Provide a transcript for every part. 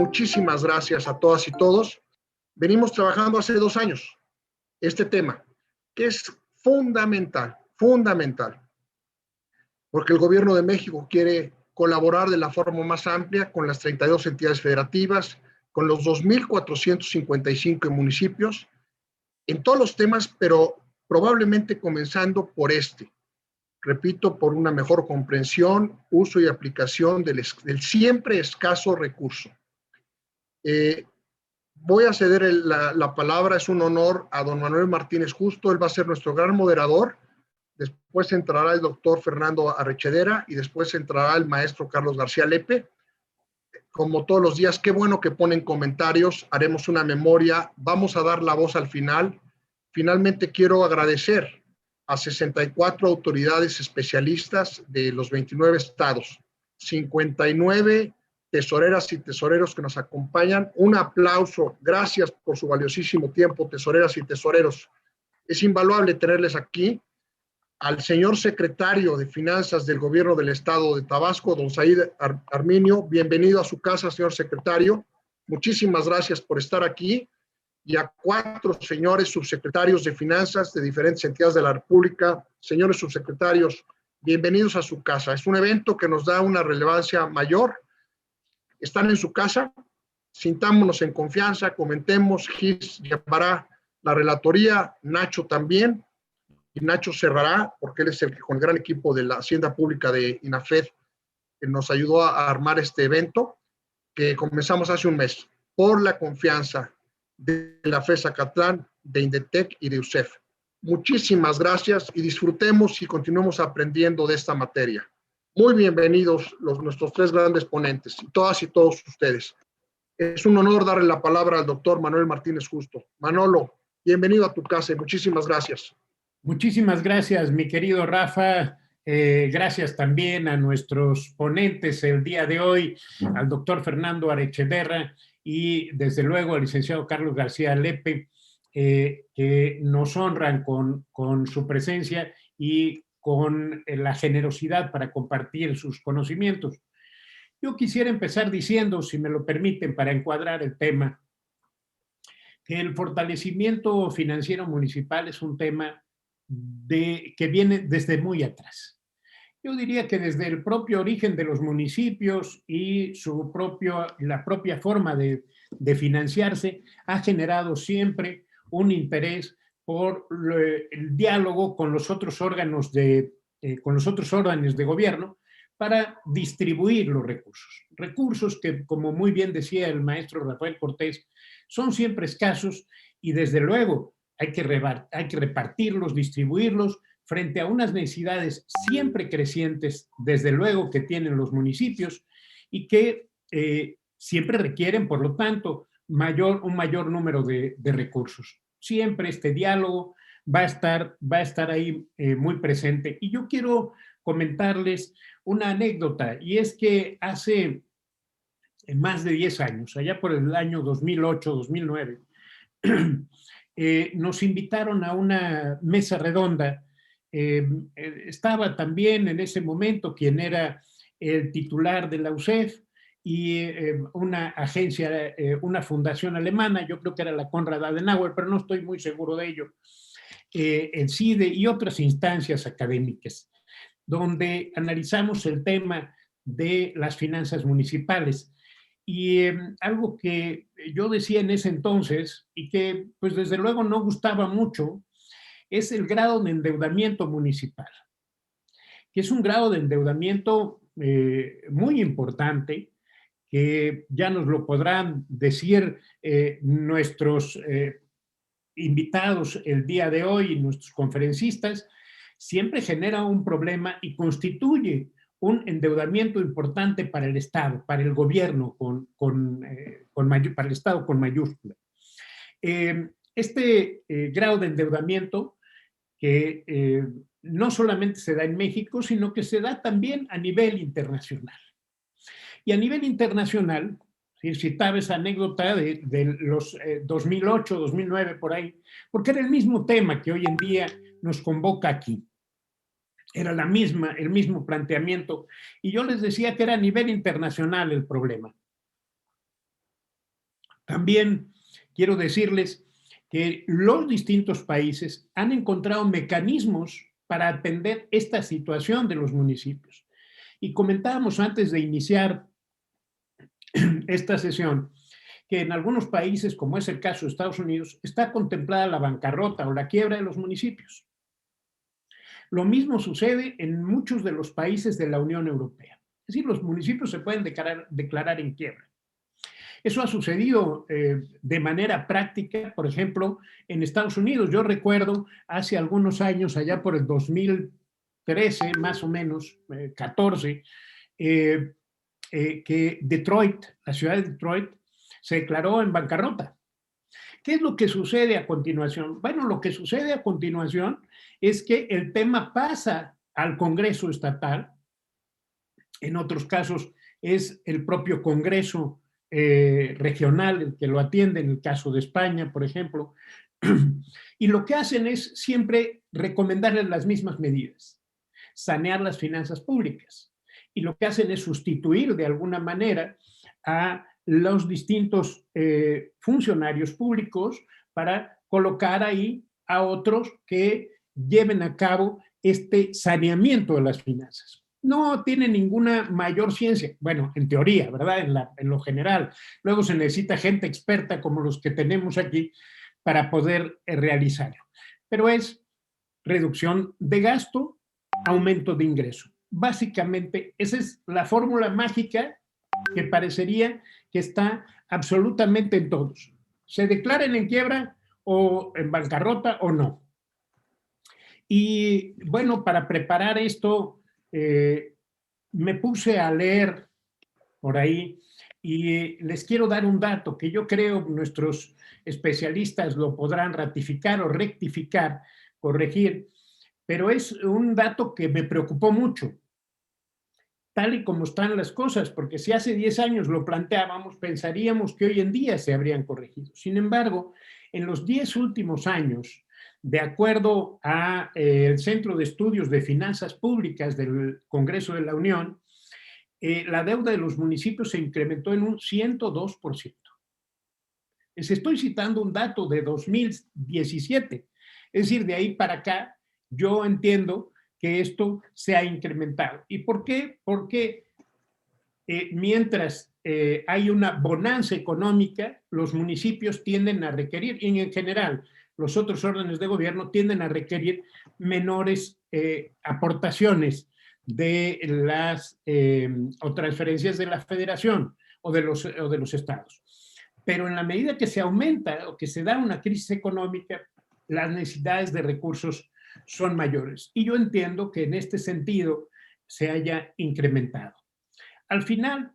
muchísimas gracias a todas y todos. Venimos trabajando hace 2 años este tema, que es fundamental, porque el gobierno de México quiere colaborar de la forma más amplia con las 32 entidades federativas, con los 2,455 municipios, en todos los temas, pero probablemente comenzando por este. Repito, por una mejor comprensión, uso y aplicación del siempre escaso recurso. Voy a ceder la palabra, es un honor, a don Manuel Martínez Justo. Él va a ser nuestro gran moderador. Después entrará el doctor Fernando Arrechedera y después entrará el maestro Carlos García Lepe. Como todos los días, qué bueno que ponen comentarios, haremos una memoria, vamos a dar la voz al final. Finalmente quiero agradecer a 64 autoridades especialistas de los 29 estados, 59 tesoreras y tesoreros que nos acompañan. Un aplauso, gracias por su valiosísimo tiempo, tesoreras y tesoreros. Es invaluable tenerles aquí. Al señor secretario de Finanzas del Gobierno del Estado de Tabasco, don Said Arminio, bienvenido a su casa, señor secretario. Muchísimas gracias por estar aquí. Y a 4 señores subsecretarios de Finanzas de diferentes entidades de la República. Señores subsecretarios, bienvenidos a su casa. Es un evento que nos da una relevancia mayor. Están en su casa, sintámonos en confianza, comentemos. Gis llevará la relatoría, Nacho también. Y Nacho cerrará, porque él es el que con el gran equipo de la Hacienda Pública de INAFED que nos ayudó a armar este evento, que comenzamos hace un mes, por la confianza de la FES Zacatlán, de Indetec y de UCEF. Muchísimas gracias y disfrutemos y continuemos aprendiendo de esta materia. Muy bienvenidos nuestros 3 grandes ponentes, y todas y todos ustedes. Es un honor darle la palabra al doctor Manuel Martínez Justo. Manolo, bienvenido a tu casa y muchísimas gracias. Muchísimas gracias, mi querido Rafa. Gracias también a nuestros ponentes el día de hoy, al doctor Fernando Arrechedera y desde luego al licenciado Carlos García Lepe, que nos honran con su presencia y con la generosidad para compartir sus conocimientos. Yo quisiera empezar diciendo, si me lo permiten, para encuadrar el tema, que el fortalecimiento financiero municipal es un tema que viene desde muy atrás. Yo diría que desde el propio origen de los municipios y la propia forma de financiarse ha generado siempre un interés por el diálogo con los otros órganos de gobierno para distribuir los recursos. Recursos que, como muy bien decía el maestro Rafael Cortés, son siempre escasos y desde luego hay que repartirlos, distribuirlos frente a unas necesidades siempre crecientes, desde luego que tienen los municipios y que siempre requieren, por lo tanto, un mayor número de recursos. Siempre este diálogo va a estar ahí muy presente. Y yo quiero comentarles una anécdota, y es que hace más de 10 años, allá por el año 2008-2009, nos invitaron a una mesa redonda. Estaba también en ese momento quien era el titular de la UCEF y una agencia, una fundación alemana, yo creo que era la Konrad Adenauer, pero no estoy muy seguro de ello, el CIDE y otras instancias académicas, donde analizamos el tema de las finanzas municipales. Y algo que yo decía en ese entonces y que pues desde luego no gustaba mucho es el grado de endeudamiento municipal, que es un grado de endeudamiento muy importante, que ya nos lo podrán decir nuestros invitados el día de hoy y nuestros conferencistas. Siempre genera un problema y constituye un endeudamiento importante para el Estado, para el gobierno, para el Estado con mayúscula. Este grado de endeudamiento que no solamente se da en México, sino que se da también a nivel internacional. Y a nivel internacional, si citaba esa anécdota de los 2008, 2009, por ahí, porque era el mismo tema que hoy en día nos convoca aquí. Era el mismo planteamiento. Y yo les decía que era a nivel internacional el problema. También quiero decirles que los distintos países han encontrado mecanismos para atender esta situación de los municipios. Y comentábamos antes de iniciar esta sesión que en algunos países, como es el caso de Estados Unidos, está contemplada la bancarrota o la quiebra de los municipios. Lo mismo sucede en muchos de los países de la Unión Europea. Es decir, los municipios se pueden declarar en quiebra. Eso ha sucedido de manera práctica, por ejemplo, en Estados Unidos. Yo recuerdo hace algunos años, allá por el 2013, más o menos, 14, que Detroit, la ciudad de Detroit, se declaró en bancarrota. ¿Qué es lo que sucede a continuación? Bueno, lo que sucede a continuación es que el tema pasa al Congreso estatal. En otros casos es el propio Congreso regional el que lo atiende, en el caso de España, por ejemplo. Y lo que hacen es siempre recomendarles las mismas medidas, sanear las finanzas públicas. Y lo que hacen es sustituir de alguna manera a los distintos funcionarios públicos para colocar ahí a otros que lleven a cabo este saneamiento de las finanzas. No tiene ninguna mayor ciencia, bueno, en teoría, ¿verdad? En lo general. Luego se necesita gente experta como los que tenemos aquí para poder realizarlo. Pero es reducción de gasto, aumento de ingreso. Básicamente, esa es la fórmula mágica que parecería que está absolutamente en todos. Se declaren en quiebra o en bancarrota o no. Y bueno, para preparar esto, me puse a leer por ahí y les quiero dar un dato que yo creo nuestros especialistas lo podrán ratificar o rectificar, corregir, pero es un dato que me preocupó mucho, tal y como están las cosas, porque si hace 10 años lo planteábamos, pensaríamos que hoy en día se habrían corregido. Sin embargo, en los 10 últimos años, de acuerdo al Centro de Estudios de Finanzas Públicas del Congreso de la Unión, la deuda de los municipios se incrementó en un 102%. Les estoy citando un dato de 2017. Es decir, de ahí para acá, yo entiendo que esto se ha incrementado. ¿Y por qué? Porque mientras hay una bonanza económica, los municipios tienden a requerir, y en general los otros órdenes de gobierno tienden a requerir menores aportaciones de las o transferencias de la federación o de los estados. Pero en la medida que se aumenta o que se da una crisis económica, las necesidades de recursos son mayores. Y yo entiendo que en este sentido se haya incrementado. Al final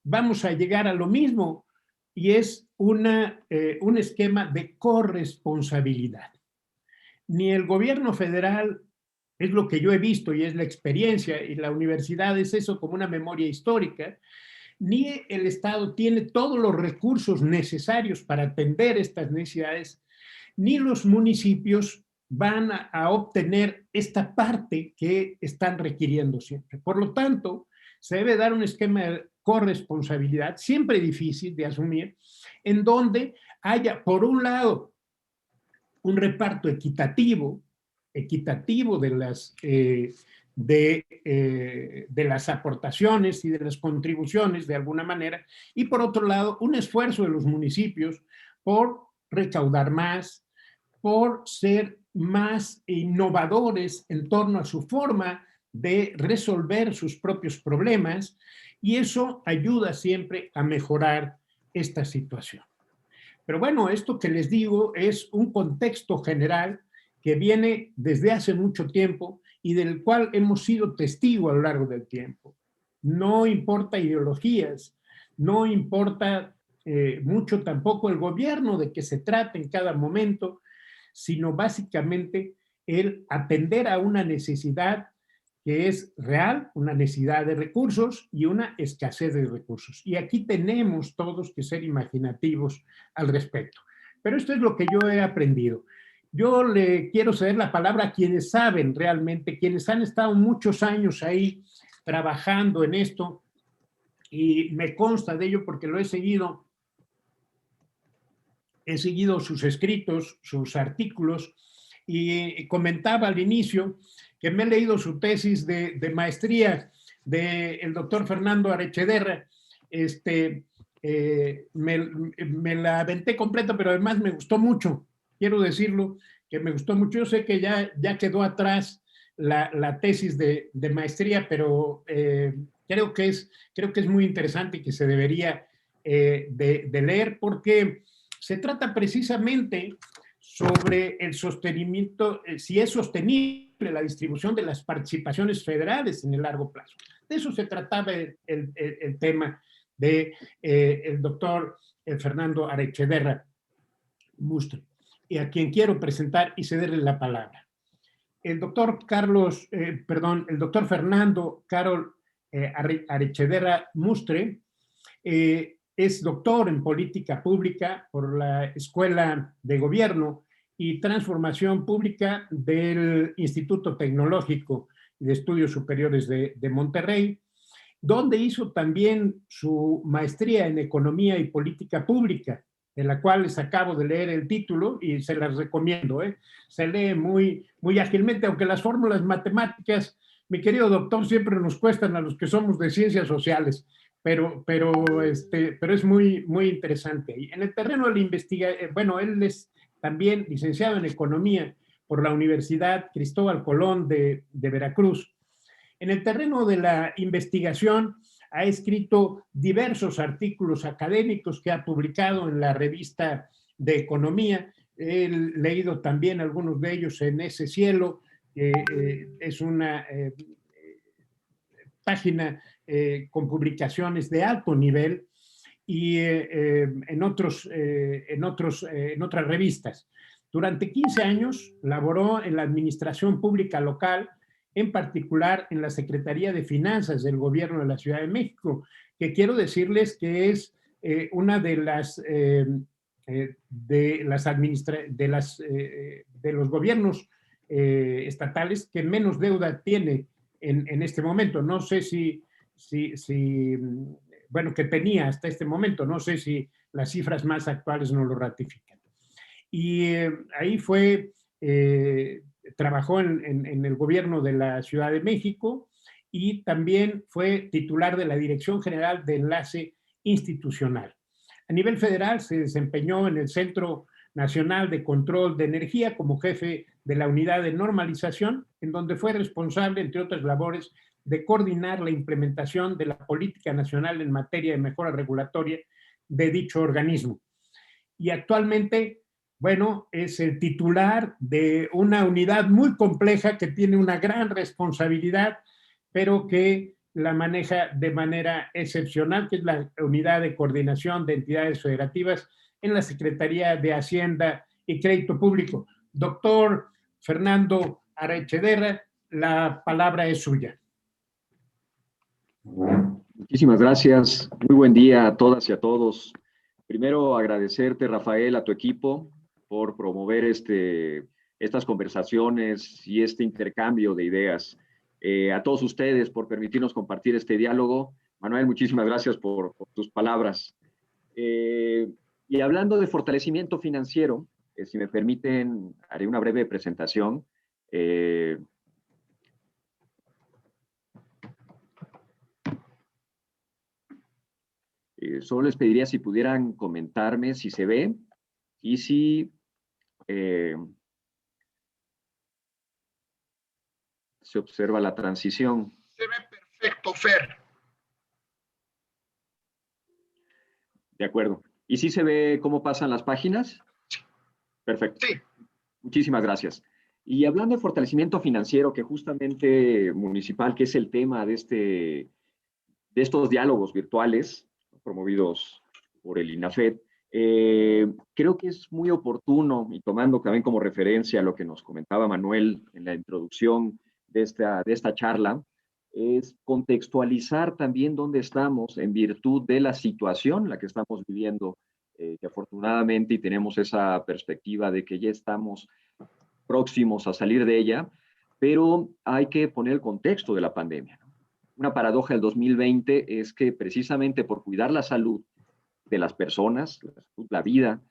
vamos a llegar a lo mismo y es un esquema de corresponsabilidad. Ni el gobierno federal, es lo que yo he visto y es la experiencia, y la universidad es eso como una memoria histórica, ni el Estado tiene todos los recursos necesarios para atender estas necesidades, ni los municipios van a obtener esta parte que están requiriendo siempre. Por lo tanto, se debe dar un esquema de corresponsabilidad, siempre difícil de asumir, en donde haya, por un lado, un reparto equitativo de las aportaciones y de las contribuciones de alguna manera, y por otro lado, un esfuerzo de los municipios por recaudar más, por ser más innovadores en torno a su forma de resolver sus propios problemas, y eso ayuda siempre a mejorar esta situación. Pero bueno, esto que les digo es un contexto general que viene desde hace mucho tiempo y del cual hemos sido testigos a lo largo del tiempo. No importa ideologías, no importa mucho tampoco el gobierno de que se trate en cada momento, sino básicamente el atender a una necesidad que es real, una necesidad de recursos y una escasez de recursos. Y aquí tenemos todos que ser imaginativos al respecto. Pero esto es lo que yo he aprendido. Yo le quiero ceder la palabra a quienes saben realmente, quienes han estado muchos años ahí trabajando en esto, y me consta de ello porque lo he seguido he seguido sus escritos, sus artículos, y comentaba al inicio que me he leído su tesis de maestría del doctor Fernando Arechederra. Me la aventé completa, pero además me gustó mucho. Quiero decirlo, que me gustó mucho. Yo sé que ya quedó atrás la tesis de maestría, pero creo que es muy interesante y que se debería de leer, porque se trata precisamente sobre el sostenimiento, si es sostenible la distribución de las participaciones federales en el largo plazo. De eso se trataba el tema de el doctor Fernando Arechederra Mustre, y a quien quiero presentar y cederle la palabra. El doctor el doctor Fernando Carol Arechederra Mustre es doctor en política pública por la Escuela de Gobierno y Transformación Pública del Instituto Tecnológico de Estudios Superiores de Monterrey, donde hizo también su maestría en Economía y Política Pública, de la cual les acabo de leer el título y se las recomiendo. Se lee muy, muy ágilmente, aunque las fórmulas matemáticas, mi querido doctor, siempre nos cuestan a los que somos de ciencias sociales, pero es muy, muy interesante. Y en el terreno de la investigación, bueno, él es también licenciado en Economía por la Universidad Cristóbal Colón de Veracruz. En el terreno de la investigación ha escrito diversos artículos académicos que ha publicado en la revista de Economía. He leído también algunos de ellos en Ese Cielo, es una página con publicaciones de alto nivel, y en otras revistas. Durante 15 años laboró en la administración pública local, en particular en la Secretaría de Finanzas del Gobierno de la Ciudad de México, que quiero decirles que es una de los gobiernos estatales que menos deuda tiene en este momento. No sé bueno, que tenía hasta este momento, no sé si las cifras más actuales no lo ratifican. Y ahí trabajó en el gobierno de la Ciudad de México, y también fue titular de la Dirección General de Enlace Institucional. A nivel federal se desempeñó en el Centro Nacional de Control de Energía como jefe de la Unidad de Normalización, en donde fue responsable, entre otras labores, de coordinar la implementación de la política nacional en materia de mejora regulatoria de dicho organismo. Y actualmente, bueno, es el titular de una unidad muy compleja que tiene una gran responsabilidad, pero que la maneja de manera excepcional, que es la Unidad de Coordinación de Entidades Federativas en la Secretaría de Hacienda y Crédito Público. Doctor Fernando Arechederra, la palabra es suya. Muchísimas gracias. Muy buen día a todas y a todos. Primero, agradecerte, Rafael, a tu equipo por promover estas conversaciones y este intercambio de ideas. A todos ustedes por permitirnos compartir este diálogo. Manuel, muchísimas gracias por tus palabras. Y hablando de fortalecimiento financiero, si me permiten, haré una breve presentación. Solo les pediría si pudieran comentarme si se ve y si se observa la transición. Se ve perfecto, Fer. De acuerdo. ¿Y si se ve cómo pasan las páginas? Perfecto. Sí. Muchísimas gracias. Y hablando de fortalecimiento financiero, que justamente municipal, que es el tema de estos diálogos virtuales promovidos por el INAFED, creo que es muy oportuno, y tomando también como referencia lo que nos comentaba Manuel en la introducción de esta charla, es contextualizar también dónde estamos en virtud de la situación en la que estamos viviendo, que afortunadamente y tenemos esa perspectiva de que ya estamos próximos a salir de ella, pero hay que poner el contexto de la pandemia. Una paradoja del 2020 es que precisamente por cuidar la salud de las personas, la vida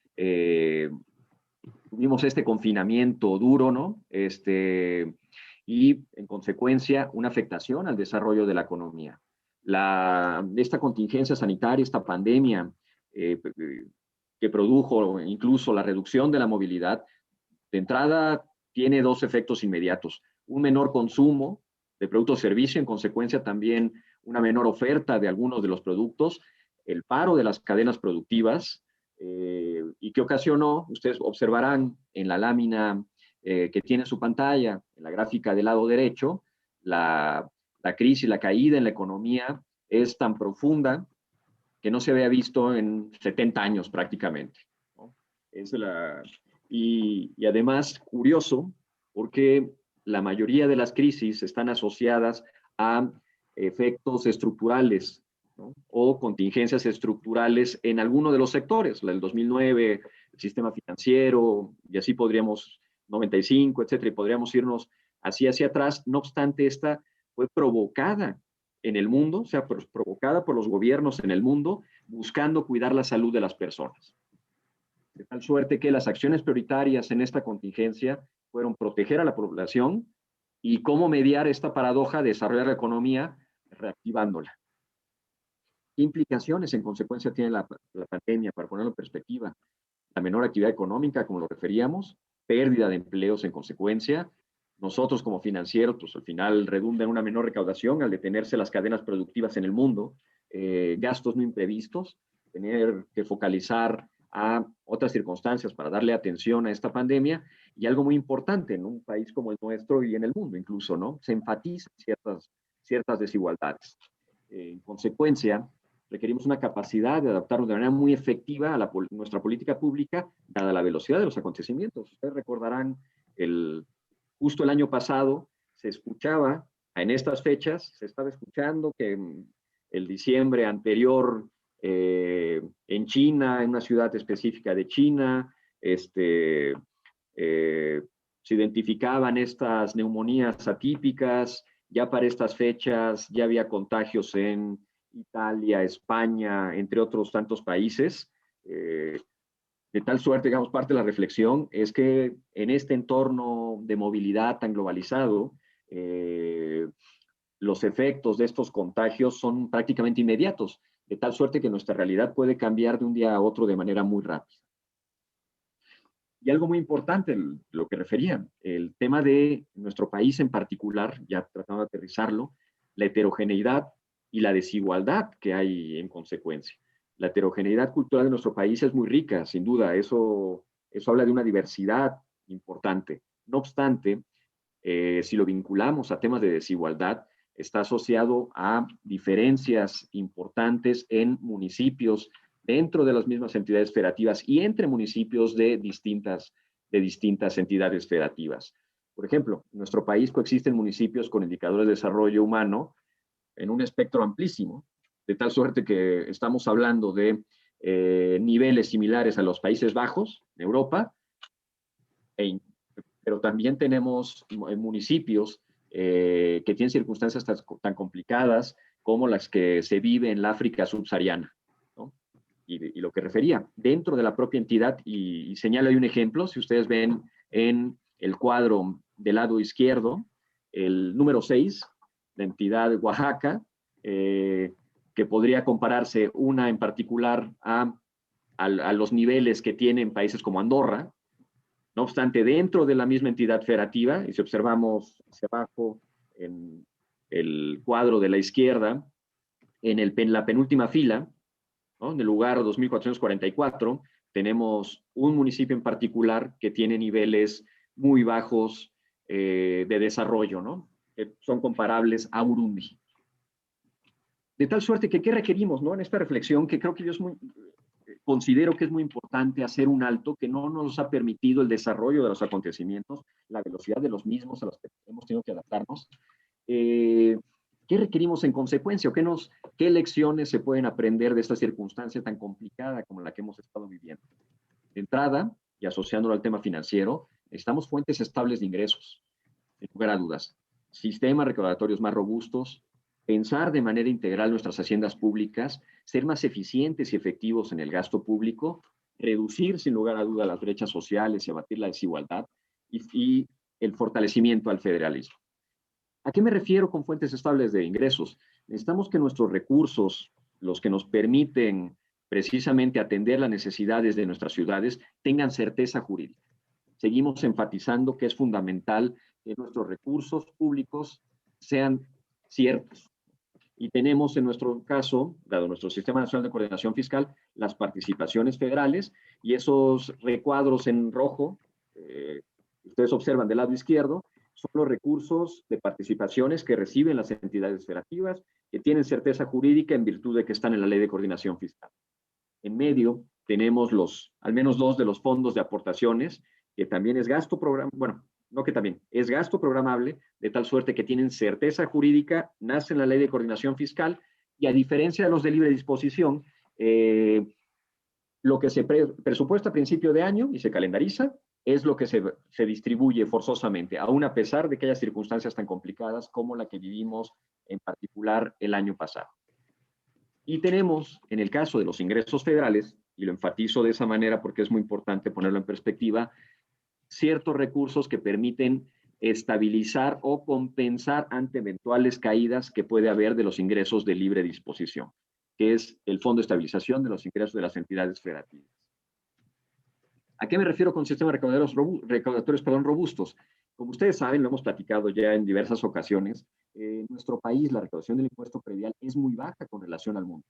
tuvimos este confinamiento duro, ¿no? Y en consecuencia una afectación al desarrollo de la economía. Esta contingencia sanitaria, esta pandemia que produjo incluso la reducción de la movilidad, de entrada tiene dos efectos inmediatos. Un menor consumo de productos y servicios, en consecuencia también una menor oferta de algunos de los productos, el paro de las cadenas productivas, y que ocasionó, ustedes observarán en la lámina que tiene su pantalla, en la gráfica del lado derecho, la crisis, la caída en la economía es tan profunda que no se había visto en 70 años prácticamente, ¿no? Y además, curioso, porque la mayoría de las crisis están asociadas a efectos estructurales, ¿no? O contingencias estructurales en alguno de los sectores, la del 2009, el sistema financiero, y así podríamos, 95, etcétera, y podríamos irnos así hacia atrás. No obstante, esta fue provocada en el mundo, o sea, provocada por los gobiernos en el mundo, buscando cuidar la salud de las personas. De tal suerte que las acciones prioritarias en esta contingencia fueron proteger a la población y cómo mediar esta paradoja de desarrollar la economía reactivándola. ¿Qué implicaciones en consecuencia tiene la pandemia? Para ponerlo en perspectiva, la menor actividad económica, como lo referíamos, pérdida de empleos en consecuencia. Nosotros como financieros, pues al final redunda en una menor recaudación al detenerse las cadenas productivas en el mundo, gastos no imprevistos, tener que focalizar a otras circunstancias para darle atención a esta pandemia, y algo muy importante en un país como el nuestro y en el mundo incluso, ¿no? Se enfatizan ciertas desigualdades. En consecuencia, requerimos una capacidad de adaptarnos de manera muy efectiva a nuestra política pública, dada la velocidad de los acontecimientos. Ustedes recordarán, justo el año pasado se escuchaba, en estas fechas, se estaba escuchando que el diciembre anterior en China, en una ciudad específica de China, se identificaban estas neumonías atípicas. Ya para estas fechas ya había contagios en Italia, España, entre otros tantos países. De tal suerte, digamos, parte de la reflexión es que en este entorno de movilidad tan globalizado, los efectos de estos contagios son prácticamente inmediatos, de tal suerte que nuestra realidad puede cambiar de un día a otro de manera muy rápida. Y algo muy importante, lo que refería, el tema de nuestro país en particular, ya tratando de aterrizarlo, la heterogeneidad y la desigualdad que hay en consecuencia. La heterogeneidad cultural de nuestro país es muy rica, sin duda, eso habla de una diversidad importante. No obstante, si lo vinculamos a temas de desigualdad, está asociado a diferencias importantes en municipios, dentro de las mismas entidades federativas y entre municipios de distintas entidades federativas. Por ejemplo, en nuestro país coexisten municipios con indicadores de desarrollo humano en un espectro amplísimo, de tal suerte que estamos hablando de niveles similares a los Países Bajos, de Europa, pero también tenemos municipios que tienen circunstancias tan complicadas como las que se vive en la África subsahariana, ¿no? Y lo que refería, dentro de la propia entidad, y señalo ahí un ejemplo, si ustedes ven en el cuadro del lado izquierdo, el número 6, la entidad de Oaxaca, que podría compararse una en particular a los niveles que tienen países como Andorra. No obstante, dentro de la misma entidad federativa, y si observamos hacia abajo en el cuadro de la izquierda, en la penúltima fila, ¿no? En el lugar 2444, tenemos un municipio en particular que tiene niveles muy bajos de desarrollo, ¿no? Que son comparables a Burundi. De tal suerte que, ¿qué requerimos, ¿no? En esta reflexión, que creo que considero que es muy importante hacer un alto, que no nos ha permitido el desarrollo de los acontecimientos, la velocidad de los mismos a los que hemos tenido que adaptarnos. ¿Qué requerimos en consecuencia? ¿Qué lecciones se pueden aprender de esta circunstancia tan complicada como la que hemos estado viviendo? De entrada, y asociándolo al tema financiero, necesitamos fuentes estables de ingresos, sin lugar a dudas. Sistemas recaudatorios más robustos, pensar de manera integral nuestras haciendas públicas, ser más eficientes y efectivos en el gasto público reducir sin lugar a duda las brechas sociales y abatir la desigualdad, y el fortalecimiento al federalismo. ¿A qué me refiero con fuentes estables de ingresos? Necesitamos que nuestros recursos, los que nos permiten precisamente atender las necesidades de nuestras ciudades, tengan certeza jurídica. Seguimos enfatizando que es fundamental que nuestros recursos públicos sean ciertos. Y tenemos en nuestro caso, dado nuestro Sistema Nacional de Coordinación Fiscal, las participaciones federales y esos recuadros en rojo, ustedes observan del lado izquierdo, son los recursos de participaciones que reciben las entidades federativas, que tienen certeza jurídica en virtud de que están en la Ley de Coordinación Fiscal. En medio tenemos al menos 2 de los fondos de aportaciones, que también es gasto es gasto programable, de tal suerte que tienen certeza jurídica, nace en la Ley de Coordinación Fiscal, y a diferencia de los de libre disposición, lo que se presupuesta a principio de año y se calendariza es lo que se distribuye forzosamente, aún a pesar de que haya circunstancias tan complicadas como la que vivimos en particular el año pasado. Y tenemos, en el caso de los ingresos federales, y lo enfatizo de esa manera porque es muy importante ponerlo en perspectiva, ciertos recursos que permiten estabilizar o compensar ante eventuales caídas que puede haber de los ingresos de libre disposición, que es el Fondo de Estabilización de los Ingresos de las Entidades Federativas. ¿A qué me refiero con sistemas recaudatorios robustos? Como ustedes saben, lo hemos platicado ya en diversas ocasiones, en nuestro país la recaudación del impuesto predial es muy baja con relación al mundo,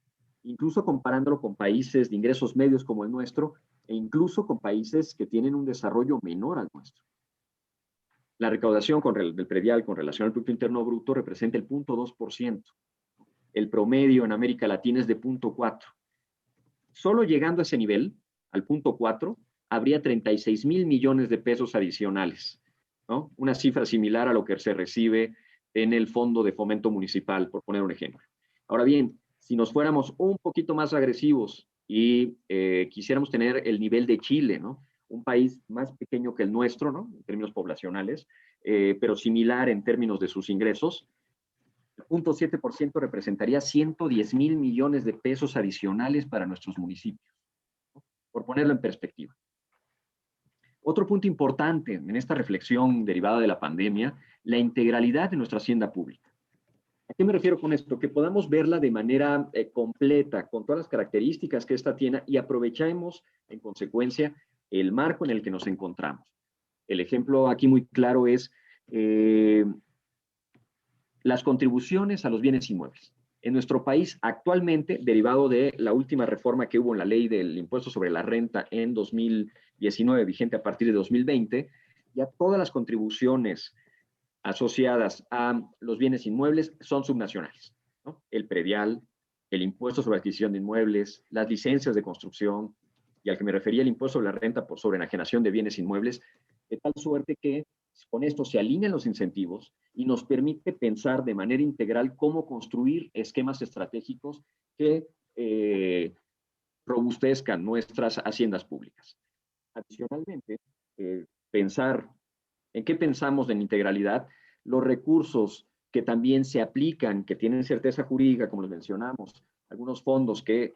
incluso comparándolo con países de ingresos medios como el nuestro, e incluso con países que tienen un desarrollo menor al nuestro. La recaudación del predial con relación al Producto Interno Bruto representa el 0.2%. El promedio en América Latina es de 0.4%. Solo llegando a ese nivel, al 0.4%, habría 36,000 millones de pesos adicionales, ¿no? Una cifra similar a lo que se recibe en el Fondo de Fomento Municipal, por poner un ejemplo. Ahora bien, si nos fuéramos un poquito más agresivos y quisiéramos tener el nivel de Chile, ¿no? Un país más pequeño que el nuestro, ¿no? En términos poblacionales, pero similar en términos de sus ingresos, el 0.7% representaría 110,000 millones de pesos adicionales para nuestros municipios, ¿no? Por ponerlo en perspectiva. Otro punto importante en esta reflexión derivada de la pandemia, la integralidad de nuestra hacienda pública. ¿A qué me refiero con esto? Que podamos verla de manera completa, con todas las características que ésta tiene, y aprovechemos en consecuencia el marco en el que nos encontramos. El ejemplo aquí muy claro es las contribuciones a los bienes inmuebles. En nuestro país actualmente, derivado de la última reforma que hubo en la ley del impuesto sobre la renta en 2019, vigente a partir de 2020, ya todas las contribuciones asociadas a los bienes inmuebles son subnacionales, ¿no? El predial, el impuesto sobre adquisición de inmuebles, las licencias de construcción, y al que me refería el impuesto sobre la renta por sobreenajenación de bienes inmuebles, de tal suerte que con esto se alinean los incentivos y nos permite pensar de manera integral cómo construir esquemas estratégicos que robustezcan nuestras haciendas públicas. Adicionalmente, pensar en qué pensamos en integralidad, los recursos que también se aplican, que tienen certeza jurídica, como les mencionamos, algunos fondos de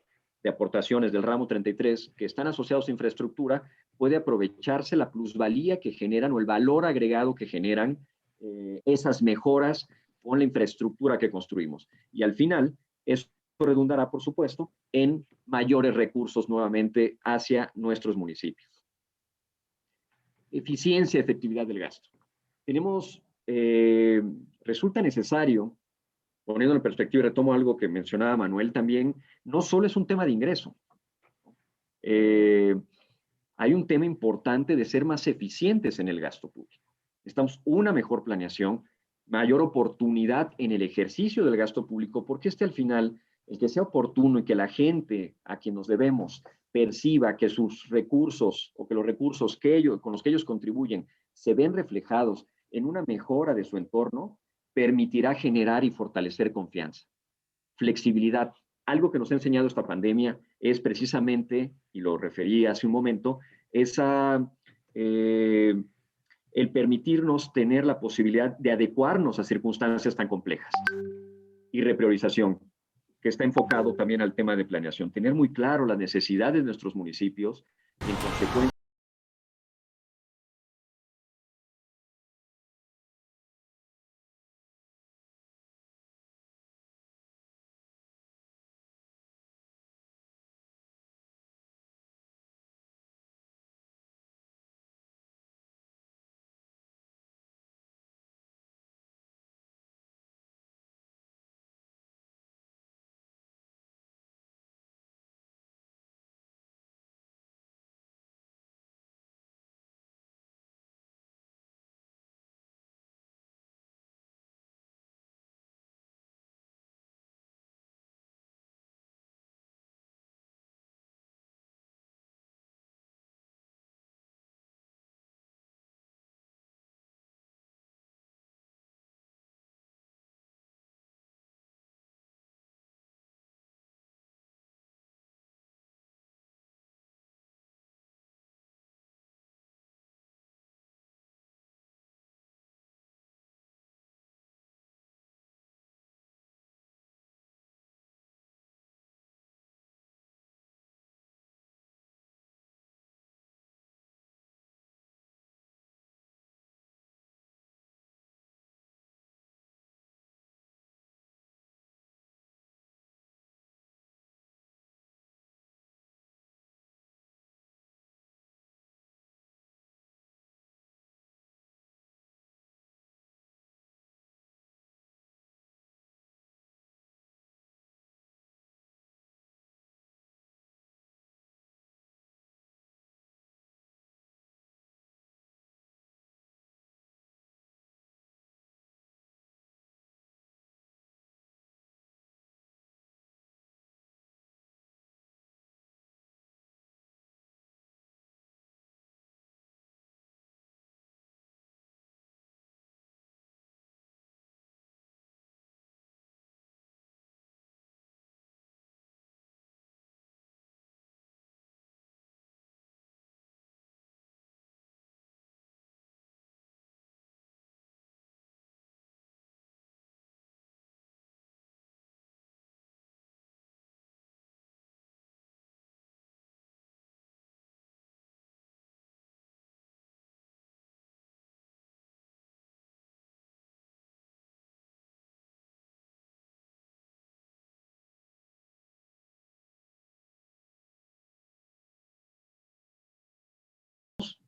aportaciones del ramo 33 que están asociados a infraestructura, puede aprovecharse la plusvalía que generan o el valor agregado que generan esas mejoras con la infraestructura que construimos. Y al final, eso redundará, por supuesto, en mayores recursos nuevamente hacia nuestros municipios. Eficiencia, efectividad del gasto. Resulta necesario, poniendo en perspectiva, retomo algo que mencionaba Manuel también, no solo es un tema de ingreso. Hay un tema importante de ser más eficientes en el gasto público. Necesitamos una mejor planeación, mayor oportunidad en el ejercicio del gasto público, porque al final, el que sea oportuno y que la gente a quien nos debemos perciba que sus recursos o que los recursos con los que ellos contribuyen se ven reflejados en una mejora de su entorno, permitirá generar y fortalecer confianza. Flexibilidad. Algo que nos ha enseñado esta pandemia es precisamente, y lo referí hace un momento, el permitirnos tener la posibilidad de adecuarnos a circunstancias tan complejas. Y repriorización, que está enfocado también al tema de planeación. Tener muy claro las necesidades de nuestros municipios, y en consecuencia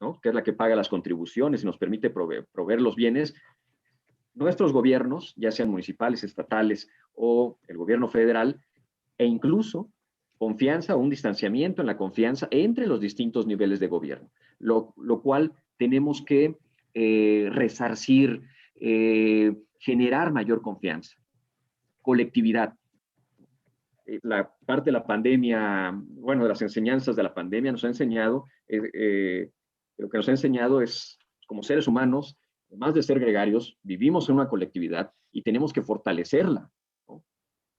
¿no? Que es la que paga las contribuciones y nos permite proveer los bienes, nuestros gobiernos, ya sean municipales, estatales o el gobierno federal, e incluso confianza o un distanciamiento en la confianza entre los distintos niveles de gobierno, lo cual tenemos que resarcir, generar mayor confianza, colectividad. La parte de la pandemia, bueno, de las enseñanzas de la pandemia nos ha enseñado, lo que nos ha enseñado es, como seres humanos, además de ser gregarios, vivimos en una colectividad y tenemos que fortalecerla, ¿no?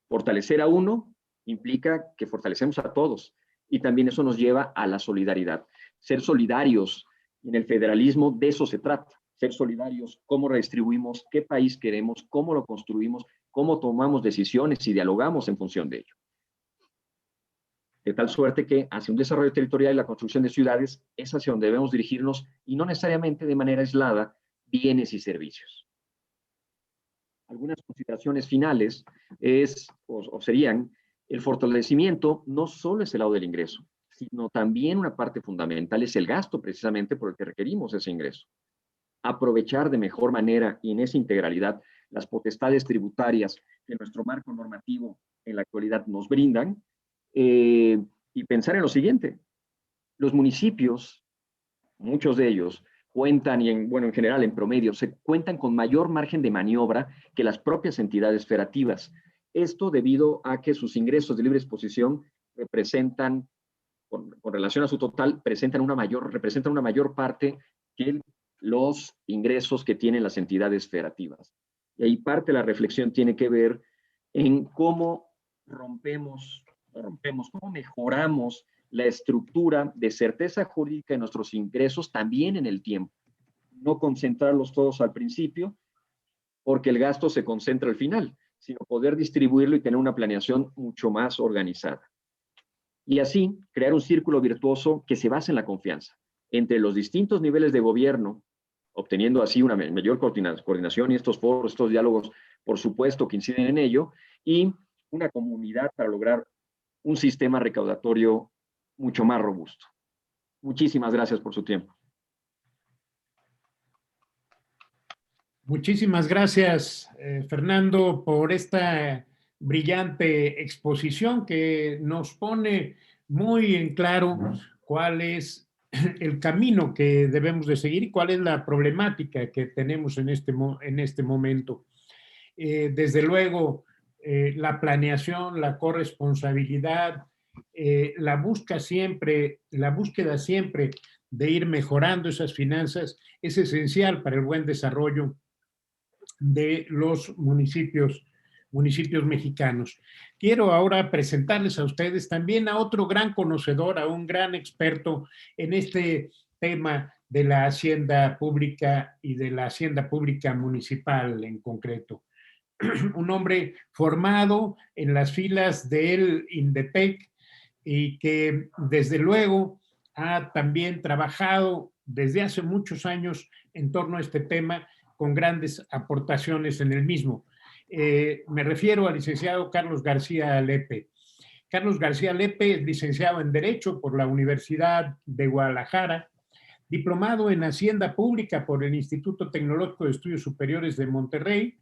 Fortalecer a uno implica que fortalecemos a todos y también eso nos lleva a la solidaridad. Ser solidarios en el federalismo, de eso se trata. Ser solidarios, cómo redistribuimos, qué país queremos, cómo lo construimos, cómo tomamos decisiones y dialogamos en función de ello. De tal suerte que hacia un desarrollo territorial y la construcción de ciudades es hacia donde debemos dirigirnos y no necesariamente de manera aislada bienes y servicios. Algunas consideraciones finales serían: el fortalecimiento no solo es el lado del ingreso, sino también una parte fundamental es el gasto, precisamente por el que requerimos ese ingreso. Aprovechar de mejor manera y en esa integralidad las potestades tributarias que nuestro marco normativo en la actualidad nos brindan, y pensar en lo siguiente: los municipios, muchos de ellos, cuentan, y en general, en promedio, se cuentan con mayor margen de maniobra que las propias entidades federativas. Esto debido a que sus ingresos de libre exposición representan, con relación a su total, representan una mayor parte que los ingresos que tienen las entidades federativas. Y ahí parte de la reflexión tiene que ver en cómo cómo mejoramos la estructura de certeza jurídica de nuestros ingresos también en el tiempo. No concentrarlos todos al principio, porque el gasto se concentra al final, sino poder distribuirlo y tener una planeación mucho más organizada. y así crear un círculo virtuoso que se base en la confianza entre los distintos niveles de gobierno, obteniendo así una mayor coordinación y estos foros, estos diálogos, por supuesto, que inciden en ello, y una comunidad para lograr un sistema recaudatorio mucho más robusto. Muchísimas gracias por su tiempo. Muchísimas gracias, Fernando, por esta brillante exposición que nos pone muy en claro cuál es el camino que debemos de seguir y cuál es la problemática que tenemos en este momento. Desde luego, la planeación, la corresponsabilidad, la búsqueda siempre de ir mejorando esas finanzas es esencial para el buen desarrollo de los municipios mexicanos. Quiero ahora presentarles a ustedes también a otro gran conocedor, a un gran experto en este tema de la hacienda pública y de la hacienda pública municipal en concreto. Un hombre formado en las filas del INDETEC y que desde luego ha también trabajado desde hace muchos años en torno a este tema con grandes aportaciones en el mismo. Me refiero al licenciado Carlos García Lepe. Carlos García Lepe es licenciado en Derecho por la Universidad de Guadalajara, diplomado en Hacienda Pública por el Instituto Tecnológico de Estudios Superiores de Monterrey,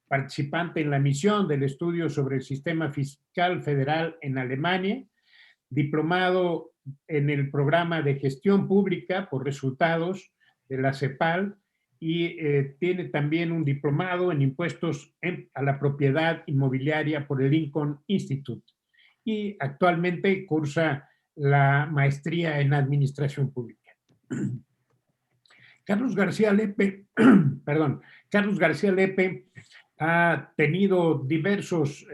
participante en la misión del estudio sobre el sistema fiscal federal en Alemania, diplomado en el programa de gestión pública por resultados de la CEPAL y tiene también un diplomado en impuestos a la propiedad inmobiliaria por el Lincoln Institute y actualmente cursa la maestría en administración pública. Carlos García Lepe, Carlos García Lepe ha tenido diversas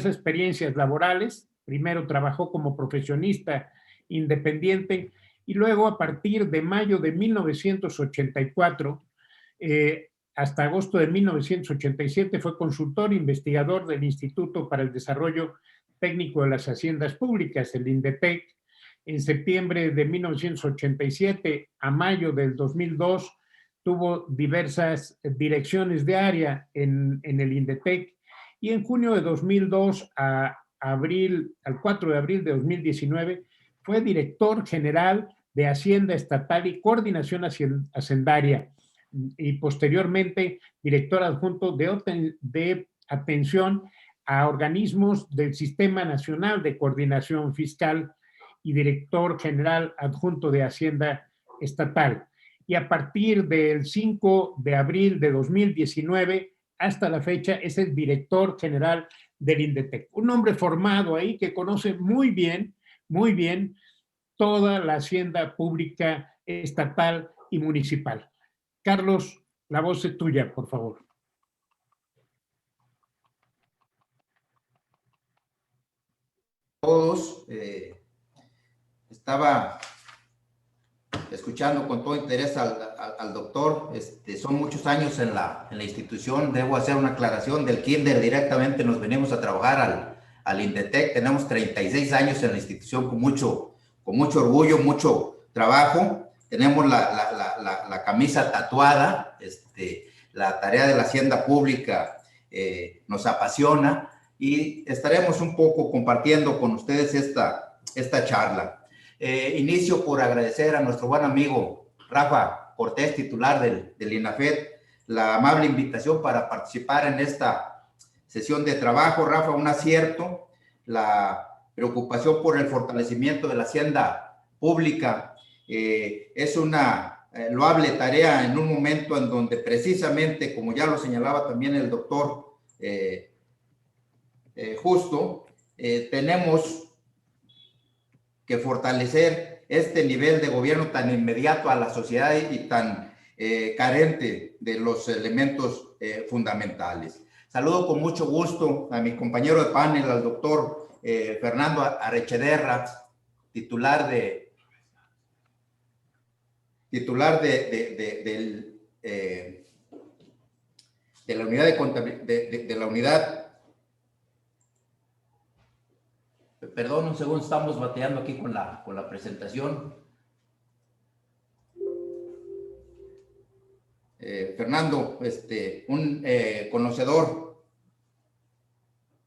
experiencias laborales. Primero trabajó como profesionista independiente y luego a partir de mayo de 1984 hasta agosto de 1987 fue consultor e investigador del Instituto para el Desarrollo Técnico de las Haciendas Públicas, el INDETEC. En septiembre de 1987 a mayo del 2002 tuvo diversas direcciones de área en el INDETEC y en junio de 2002 al 4 de abril de 2019 fue director general de Hacienda Estatal y Coordinación Hacendaria y posteriormente director adjunto de atención a organismos del Sistema Nacional de Coordinación Fiscal y director general adjunto de Hacienda Estatal. Y a partir del 5 de abril de 2019 hasta la fecha es el director general del INDETEC. Un hombre formado ahí que conoce muy bien toda la hacienda pública estatal y municipal. Carlos, la voz es tuya, por favor. Todos, estaba escuchando con todo interés al doctor. Son muchos años en la institución. Debo hacer una aclaración. Del kinder directamente nos venimos a trabajar al INDETEC. Tenemos 36 años en la institución con mucho orgullo, mucho trabajo. Tenemos la camisa tatuada. La tarea de la hacienda pública nos apasiona y estaremos un poco compartiendo con ustedes esta charla. Inicio por agradecer a nuestro buen amigo Rafa Cortés, titular del INAFED, la amable invitación para participar en esta sesión de trabajo. Rafa, un acierto, la preocupación por el fortalecimiento de la hacienda pública es una loable tarea en un momento en donde precisamente, como ya lo señalaba también el doctor Justo, tenemos que fortalecer este nivel de gobierno tan inmediato a la sociedad y tan carente de los elementos fundamentales. Saludo con mucho gusto a mi compañero de panel, al doctor Fernando Arrechederra, titular de la unidad de contabilidad, perdón, un segundo, estamos bateando aquí con la presentación. Fernando, un conocedor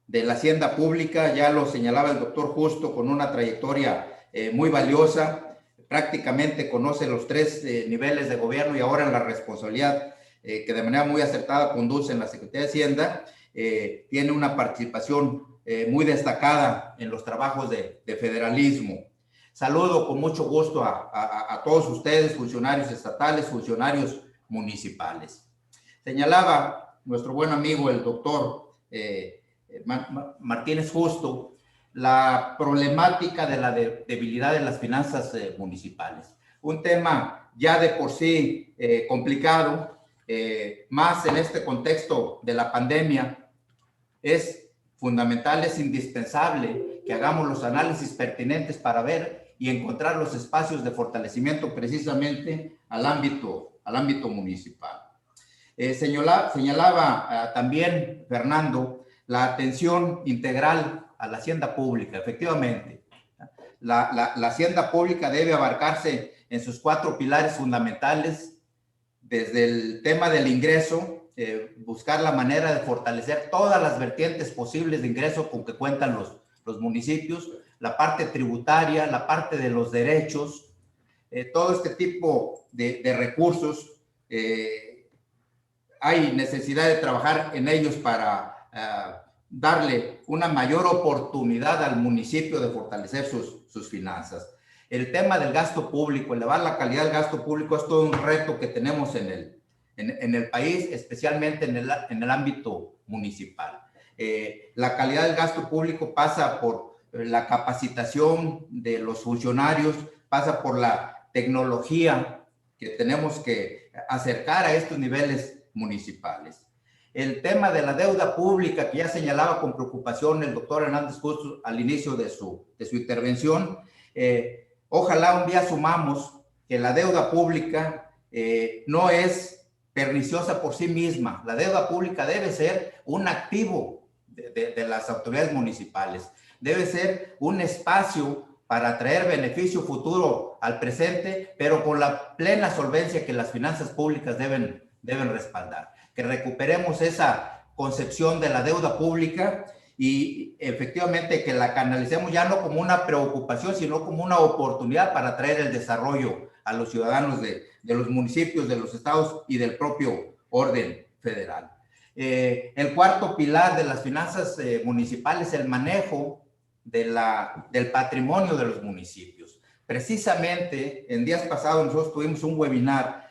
de la hacienda pública, ya lo señalaba el doctor Justo, con una trayectoria muy valiosa, prácticamente conoce los 3 niveles de gobierno y ahora en la responsabilidad que de manera muy acertada conduce en la Secretaría de Hacienda, tiene una participación muy destacada en los trabajos de federalismo. Saludo con mucho gusto a todos ustedes, funcionarios estatales, funcionarios municipales. Señalaba nuestro buen amigo el doctor Martínez Justo la problemática de la debilidad de las finanzas municipales. Un tema ya de por sí complicado, más en este contexto de la pandemia. Es fundamental, es indispensable que hagamos los análisis pertinentes para ver y encontrar los espacios de fortalecimiento precisamente al ámbito municipal. Señalaba también Fernando la atención integral a la hacienda pública. Efectivamente, la hacienda pública debe abarcarse en sus 4 pilares fundamentales, desde el tema del ingreso, buscar la manera de fortalecer todas las vertientes posibles de ingreso con que cuentan los municipios, la parte tributaria, la parte de los derechos, todo este tipo de recursos. Hay necesidad de trabajar en ellos para darle una mayor oportunidad al municipio de fortalecer sus finanzas. El tema del gasto público, elevar la calidad del gasto público, es todo un reto que tenemos en el país, especialmente en el ámbito municipal. La calidad del gasto público pasa por la capacitación de los funcionarios, pasa por la tecnología que tenemos que acercar a estos niveles municipales. El tema de la deuda pública, que ya señalaba con preocupación el doctor Hernández Justo al inicio de su intervención, ojalá un día asumamos que la deuda pública no es perniciosa por sí misma. La deuda pública debe ser un activo de las autoridades municipales. Debe ser un espacio para traer beneficio futuro al presente, pero con la plena solvencia que las finanzas públicas deben respaldar. Que recuperemos esa concepción de la deuda pública y efectivamente que la canalicemos ya no como una preocupación, sino como una oportunidad para traer el desarrollo a los ciudadanos de los municipios, de los estados y del propio orden federal. El 4º pilar de las finanzas municipales, el manejo del patrimonio de los municipios. Precisamente en días pasados nosotros tuvimos un webinar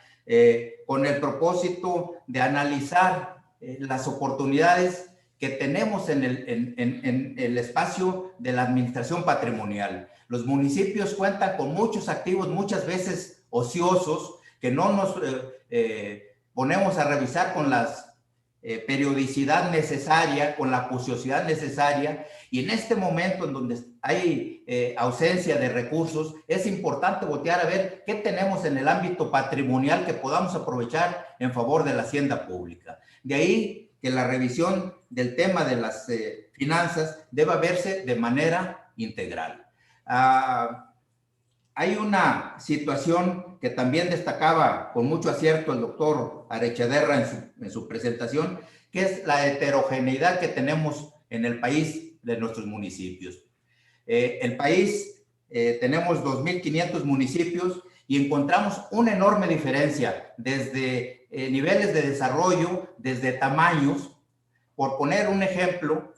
con el propósito de analizar las oportunidades que tenemos en el espacio de la administración patrimonial. Los municipios cuentan con muchos activos, muchas veces ociosos, que no nos ponemos a revisar con la periodicidad necesaria, con la ociosidad necesaria, y en este momento en donde hay ausencia de recursos, es importante voltear a ver qué tenemos en el ámbito patrimonial que podamos aprovechar en favor de la hacienda pública. De ahí que la revisión del tema de las finanzas deba verse de manera integral. Hay una situación que también destacaba con mucho acierto el doctor Arechederra en su presentación, que es la heterogeneidad que tenemos en el país de nuestros municipios. El país, tenemos 2.500 municipios y encontramos una enorme diferencia desde niveles de desarrollo, desde tamaños. Por poner un ejemplo,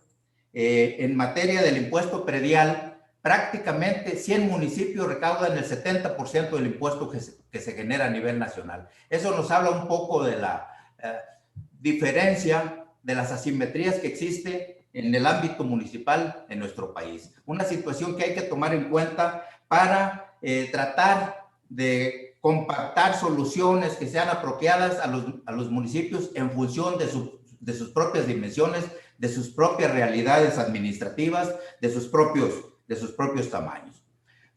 en materia del impuesto predial, prácticamente 100 municipios recaudan el 70% del impuesto que se genera a nivel nacional. Eso nos habla un poco de la diferencia, de las asimetrías que existe en el ámbito municipal en nuestro país. Una situación que hay que tomar en cuenta para tratar de compactar soluciones que sean apropiadas a los municipios en función de sus propias dimensiones, de sus propias realidades administrativas, de sus propios tamaños.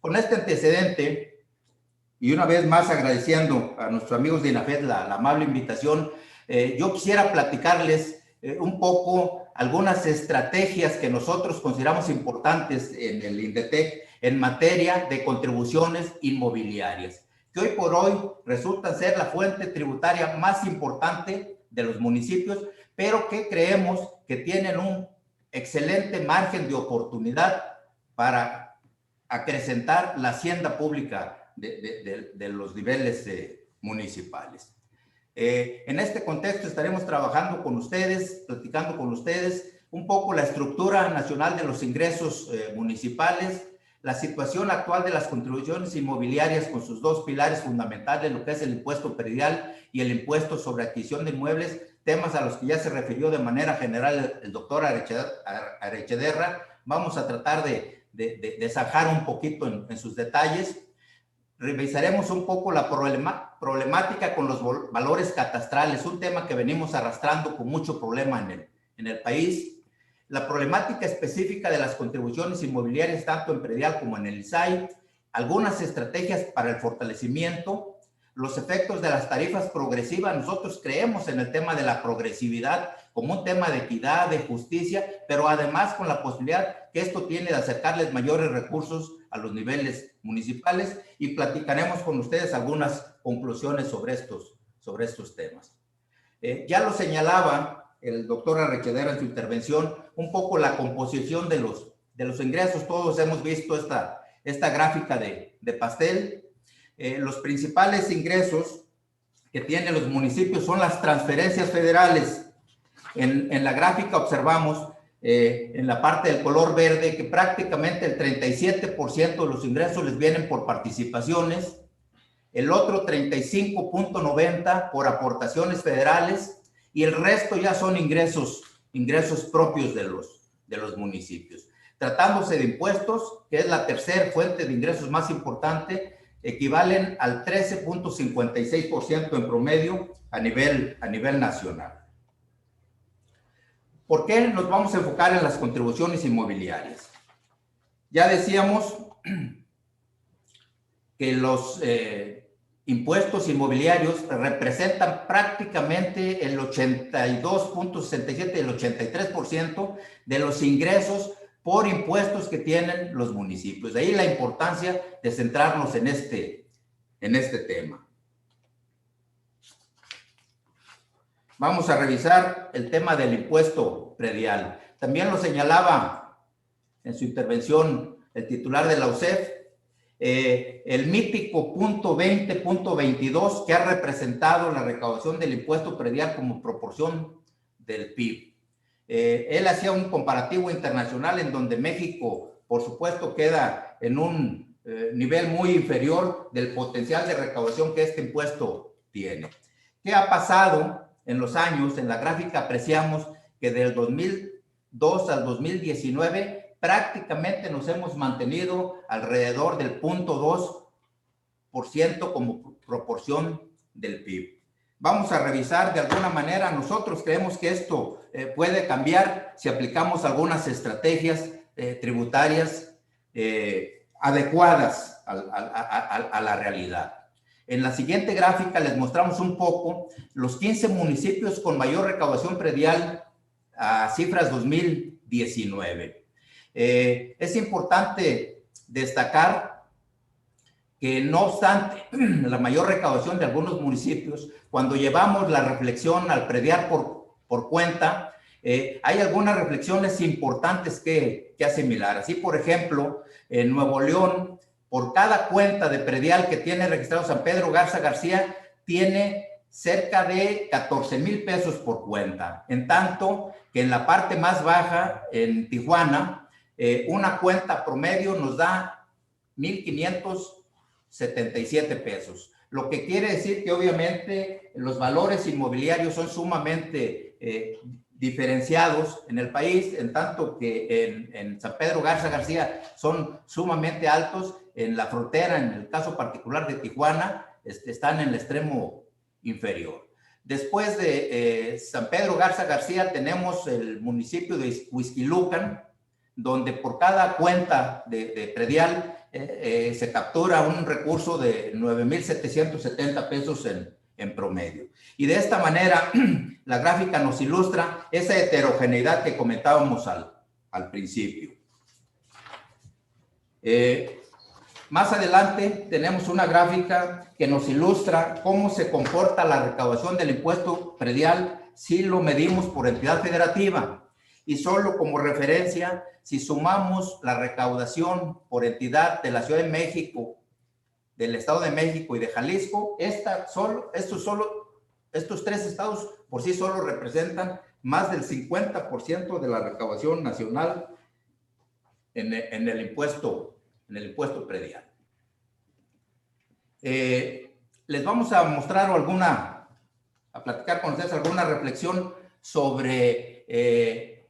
Con este antecedente, y una vez más agradeciendo a nuestros amigos de INAFED la amable invitación, yo quisiera platicarles un poco algunas estrategias que nosotros consideramos importantes en el INDETEC en materia de contribuciones inmobiliarias, que hoy por hoy resultan ser la fuente tributaria más importante de los municipios, pero que creemos que tienen un excelente margen de oportunidad para acrecentar la hacienda pública de los niveles municipales. En este contexto estaremos trabajando con ustedes, platicando con ustedes un poco la estructura nacional de los ingresos municipales, la situación actual de las contribuciones inmobiliarias con sus dos pilares fundamentales, lo que es el impuesto predial y el impuesto sobre adquisición de inmuebles, temas a los que ya se refirió de manera general el doctor Arechederra. Vamos a tratar de zanjar un poquito en sus detalles. Revisaremos un poco la problemática con los valores catastrales, un tema que venimos arrastrando con mucho problema en el país. La problemática específica de las contribuciones inmobiliarias, tanto en predial como en el ISAI, algunas estrategias para el fortalecimiento, los efectos de las tarifas progresivas. Nosotros creemos en el tema de la progresividad como un tema de equidad, de justicia, pero además con la posibilidad que esto tiene de acercarles mayores recursos a los niveles municipales, y platicaremos con ustedes algunas conclusiones sobre estos temas. Ya lo señalaba el doctor Arechederra en su intervención, un poco la composición de los ingresos. Todos hemos visto esta gráfica de pastel. Los principales ingresos que tienen los municipios son las transferencias federales. En la gráfica observamos en la parte del color verde que prácticamente el 37% de los ingresos les vienen por participaciones, el otro 35.90% por aportaciones federales, y el resto ya son ingresos propios de los municipios. Tratándose de impuestos, que es la tercera fuente de ingresos más importante, equivalen al 13.56% en promedio a nivel nacional. ¿Por qué nos vamos a enfocar en las contribuciones inmobiliarias? Ya decíamos que los impuestos inmobiliarios representan prácticamente el 82.67 y el 83% de los ingresos por impuestos que tienen los municipios. De ahí la importancia de centrarnos en este tema. Vamos a revisar el tema del impuesto predial. También lo señalaba en su intervención el titular de la UCEF, el mítico punto 20.22 que ha representado la recaudación del impuesto predial como proporción del PIB. Él hacía un comparativo internacional en donde México, por supuesto, queda en un nivel muy inferior del potencial de recaudación que este impuesto tiene. ¿Qué ha pasado en los años? En la gráfica apreciamos que del 2002 al 2019 prácticamente nos hemos mantenido alrededor del 0.2% como proporción del PIB. Vamos a revisar de alguna manera. Nosotros creemos que esto puede cambiar si aplicamos algunas estrategias tributarias adecuadas a la realidad. En la siguiente gráfica les mostramos un poco los 15 municipios con mayor recaudación predial a cifras 2019. Es importante destacar que no obstante la mayor recaudación de algunos municipios, cuando llevamos la reflexión al predial por cuenta, hay algunas reflexiones importantes que asimilar. Así, por ejemplo, en Nuevo León, por cada cuenta de predial que tiene registrado San Pedro Garza García, tiene cerca de 14,000 pesos por cuenta. En tanto que en la parte más baja, en Tijuana, una cuenta promedio nos da 1,577 pesos. Lo que quiere decir que obviamente los valores inmobiliarios son sumamente diferenciados en el país, en tanto que en San Pedro Garza García son sumamente altos. En la frontera, en el caso particular de Tijuana, están en el extremo inferior. Después de San Pedro Garza García tenemos el municipio de Huixquilucan, donde por cada cuenta de predial se captura un recurso de 9,770 pesos en promedio. Y de esta manera, la gráfica nos ilustra esa heterogeneidad que comentábamos al principio. Más adelante tenemos una gráfica que nos ilustra cómo se comporta la recaudación del impuesto predial si lo medimos por entidad federativa. Y solo como referencia, si sumamos la recaudación por entidad de la Ciudad de México, del Estado de México y de Jalisco, estos tres estados por sí solos representan más del 50% de la recaudación nacional en el impuesto predial. Les vamos a mostrar a platicar con ustedes alguna reflexión sobre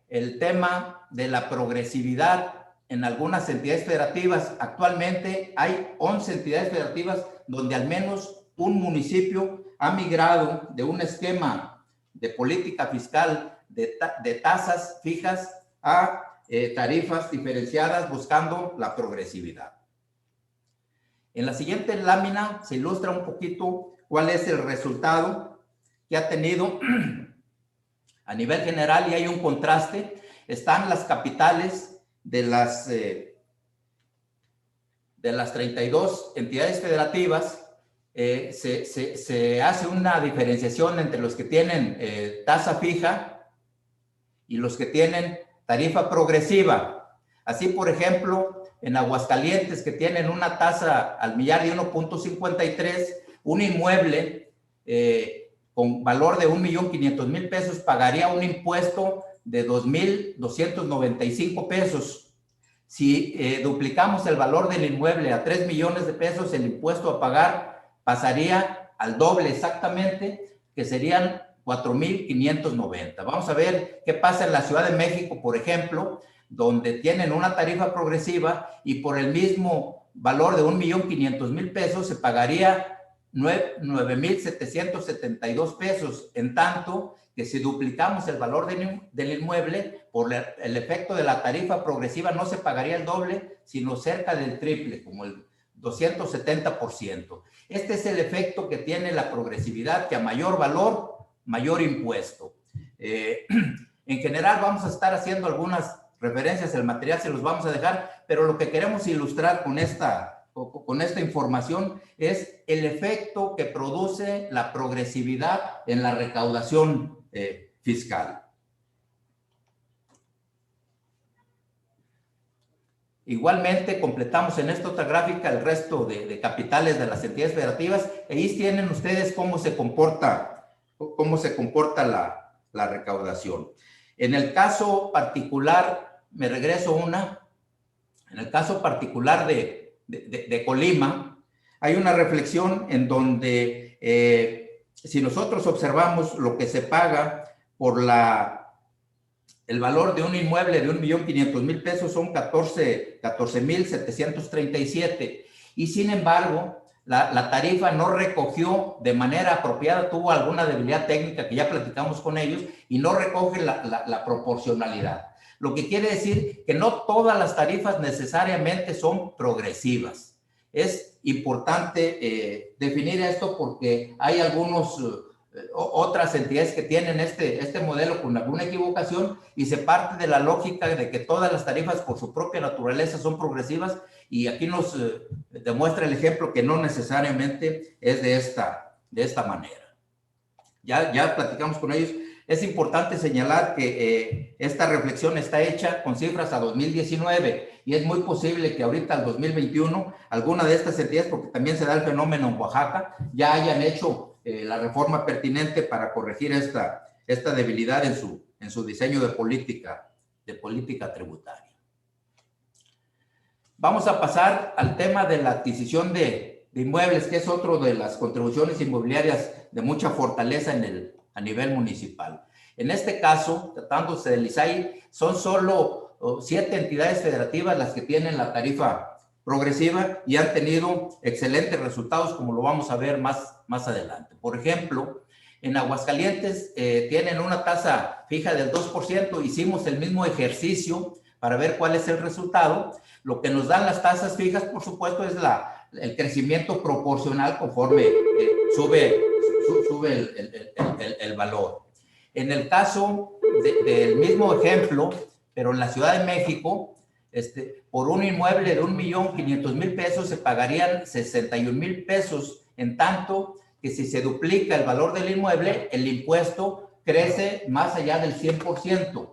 el tema de la progresividad en algunas entidades federativas. Actualmente hay 11 entidades federativas donde al menos un municipio ha migrado de un esquema de política fiscal de tasas fijas a tarifas diferenciadas buscando la progresividad. En la siguiente lámina se ilustra un poquito cuál es el resultado que ha tenido a nivel general y hay un contraste. Están las capitales de las 32 entidades federativas. Se hace una diferenciación entre los que tienen tasa fija y los que tienen tarifa progresiva. Así, por ejemplo, en Aguascalientes, que tienen una tasa al millar de 1.53, un inmueble con valor de 1.500.000 pesos pagaría un impuesto de 2.295 pesos. Si duplicamos el valor del inmueble a 3 millones de pesos, el impuesto a pagar pasaría al doble exactamente, que serían 4.590. Vamos a ver qué pasa en la Ciudad de México, por ejemplo, donde tienen una tarifa progresiva y por el mismo valor de 1.500.000 pesos se pagaría 9.772 pesos, en tanto que si duplicamos el valor del inmueble, por el efecto de la tarifa progresiva no se pagaría el doble, sino cerca del triple, como el 270%. Este es el efecto que tiene la progresividad, que a mayor valor, mayor impuesto. En general vamos a estar haciendo algunas referencias, el material se los vamos a dejar, pero lo que queremos ilustrar con esta información es el efecto que produce la progresividad en la recaudación fiscal. Igualmente, completamos en esta otra gráfica el resto de capitales de las entidades federativas. Ahí tienen ustedes cómo se comporta la recaudación. En el caso particular, me regreso en el caso particular de Colima, hay una reflexión en donde si nosotros observamos lo que se paga por el valor de un inmueble de 1.500.000 pesos son 14.737 y sin embargo la tarifa no recogió de manera apropiada, tuvo alguna debilidad técnica que ya platicamos con ellos y no recoge la proporcionalidad. Lo que quiere decir que no todas las tarifas necesariamente son progresivas. Es importante definir esto porque hay otras entidades que tienen este modelo con alguna equivocación y se parte de la lógica de que todas las tarifas por su propia naturaleza son progresivas y aquí nos demuestra el ejemplo que no necesariamente es de esta manera. Ya platicamos con ellos. Es importante señalar que esta reflexión está hecha con cifras a 2019 y es muy posible que ahorita al 2021 alguna de estas entidades, porque también se da el fenómeno en Oaxaca, ya hayan hecho la reforma pertinente para corregir esta debilidad en su diseño de política tributaria. Vamos a pasar al tema de la adquisición de inmuebles, que es otro de las contribuciones inmobiliarias de mucha fortaleza a nivel municipal. En este caso, tratándose del ISAI, son solo 7 entidades federativas las que tienen la tarifa progresiva y han tenido excelentes resultados, como lo vamos a ver más adelante. Por ejemplo, en Aguascalientes tienen una tasa fija del 2%. Hicimos el mismo ejercicio para ver cuál es el resultado. Lo que nos dan las tasas fijas, por supuesto, es el crecimiento proporcional conforme sube el valor. En el caso del mismo ejemplo, pero en la Ciudad de México, por un inmueble de 1.500.000 pesos se pagarían 61,000 pesos, en tanto que si se duplica el valor del inmueble, el impuesto crece más allá del 100%.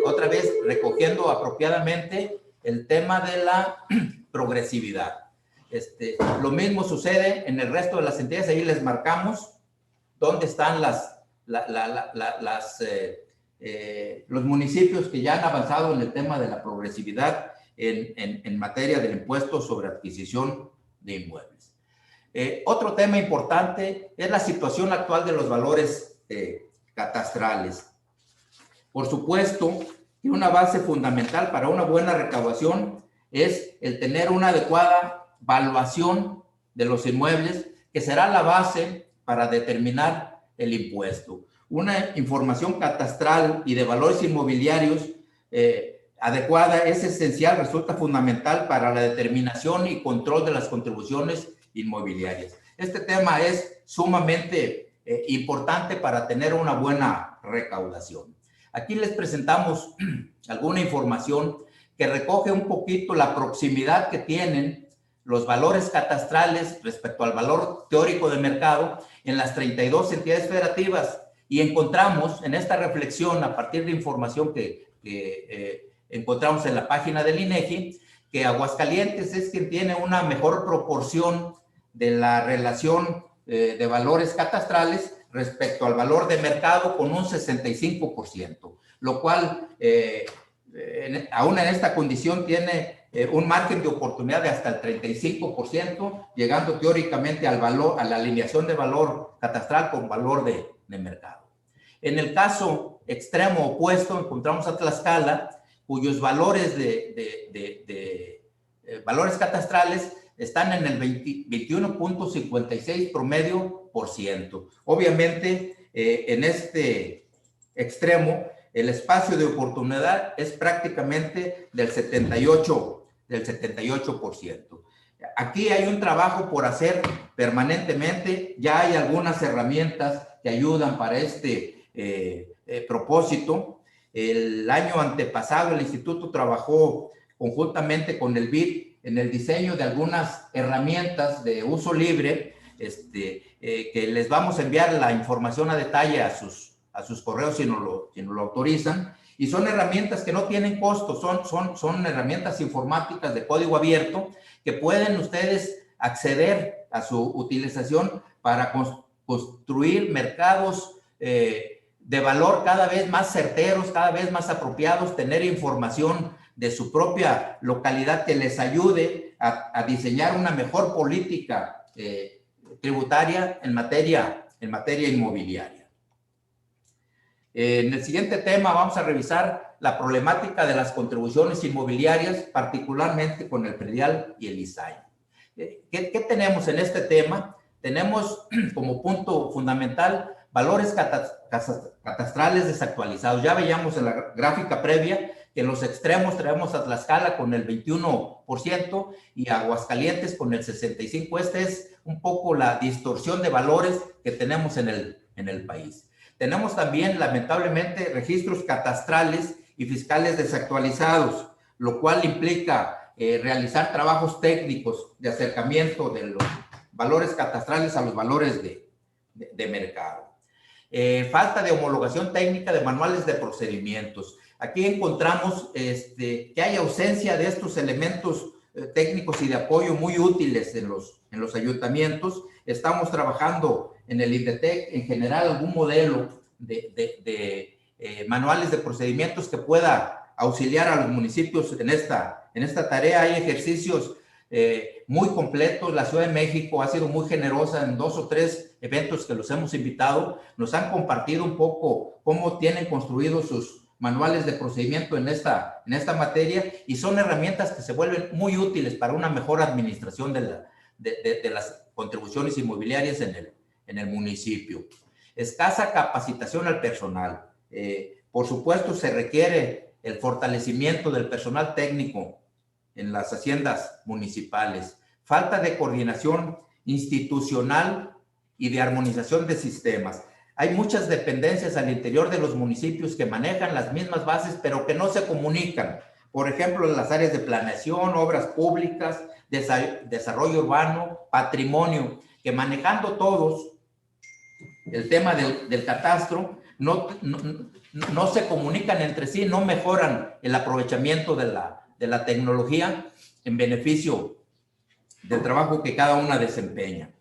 Otra vez recogiendo apropiadamente el tema de la progresividad. Lo mismo sucede en el resto de las entidades. Ahí les marcamos dónde están los municipios que ya han avanzado en el tema de la progresividad en materia del impuesto sobre adquisición de inmuebles. Otro tema importante es la situación actual de los valores catastrales. Por supuesto que una base fundamental para una buena recaudación es el tener una adecuada valuación de los inmuebles, que será la base para determinar el impuesto. Una información catastral y de valores inmobiliarios adecuada es esencial, resulta fundamental para la determinación y control de las contribuciones inmobiliarias. Este tema es sumamente importante para tener una buena recaudación. Aquí les presentamos alguna información que recoge un poquito la proximidad que tienen los valores catastrales respecto al valor teórico de mercado en las 32 entidades federativas, y encontramos en esta reflexión, a partir de información que encontramos en la página del INEGI, que Aguascalientes es quien tiene una mejor proporción de la relación de valores catastrales respecto al valor de mercado, con un 65%, lo cual aún en esta condición tiene un margen de oportunidad de hasta el 35%, llegando teóricamente al valor, a la alineación de valor catastral con valor de mercado. En el caso extremo opuesto encontramos a Tlaxcala, cuyos valores valores catastrales están en el 21.56 promedio por ciento. Obviamente, en este extremo, el espacio de oportunidad es prácticamente del 78%. Aquí hay un trabajo por hacer permanentemente. Ya hay algunas herramientas que ayudan para este propósito. El año antepasado, el instituto trabajó conjuntamente con el BID en el diseño de algunas herramientas de uso libre, que les vamos a enviar la información a detalle a sus correos si nos lo autorizan, y son herramientas que no tienen costo, son herramientas informáticas de código abierto que pueden ustedes acceder a su utilización para construir mercados de valor cada vez más certeros, cada vez más apropiados, tener información de su propia localidad que les ayude a diseñar una mejor política tributaria en materia inmobiliaria. En el siguiente tema vamos a revisar la problemática de las contribuciones inmobiliarias, particularmente con el predial y el ISAI. ¿Qué tenemos en este tema? Tenemos como punto fundamental valores catastrales desactualizados. Ya veíamos en la gráfica previa que en los extremos traemos a Tlaxcala con el 21% y a Aguascalientes con el 65%. Esta es un poco la distorsión de valores que tenemos en el país. Tenemos también, lamentablemente, registros catastrales y fiscales desactualizados, lo cual implica realizar trabajos técnicos de acercamiento de los valores catastrales a los valores de mercado. Falta de homologación técnica de manuales de procedimientos. Aquí encontramos que hay ausencia de estos elementos técnicos y de apoyo muy útiles en los ayuntamientos. Estamos trabajando en el INDETEC en general algún modelo de manuales de procedimientos que pueda auxiliar a los municipios en esta tarea. Hay ejercicios muy completos. La Ciudad de México ha sido muy generosa en 2 o 3 eventos que los hemos invitado. Nos han compartido un poco cómo tienen construidos sus manuales de procedimiento en esta materia, y son herramientas que se vuelven muy útiles para una mejor administración de las contribuciones inmobiliarias en el municipio. Escasa capacitación al personal. Por supuesto, se requiere el fortalecimiento del personal técnico en las haciendas municipales. Falta de coordinación institucional y de armonización de sistemas. Hay muchas dependencias al interior de los municipios que manejan las mismas bases, pero que no se comunican. Por ejemplo, en las áreas de planeación, obras públicas, desarrollo urbano, patrimonio, que manejando todos el tema del catastro, no se comunican entre sí, no mejoran el aprovechamiento de la tecnología en beneficio del trabajo que cada una desempeña.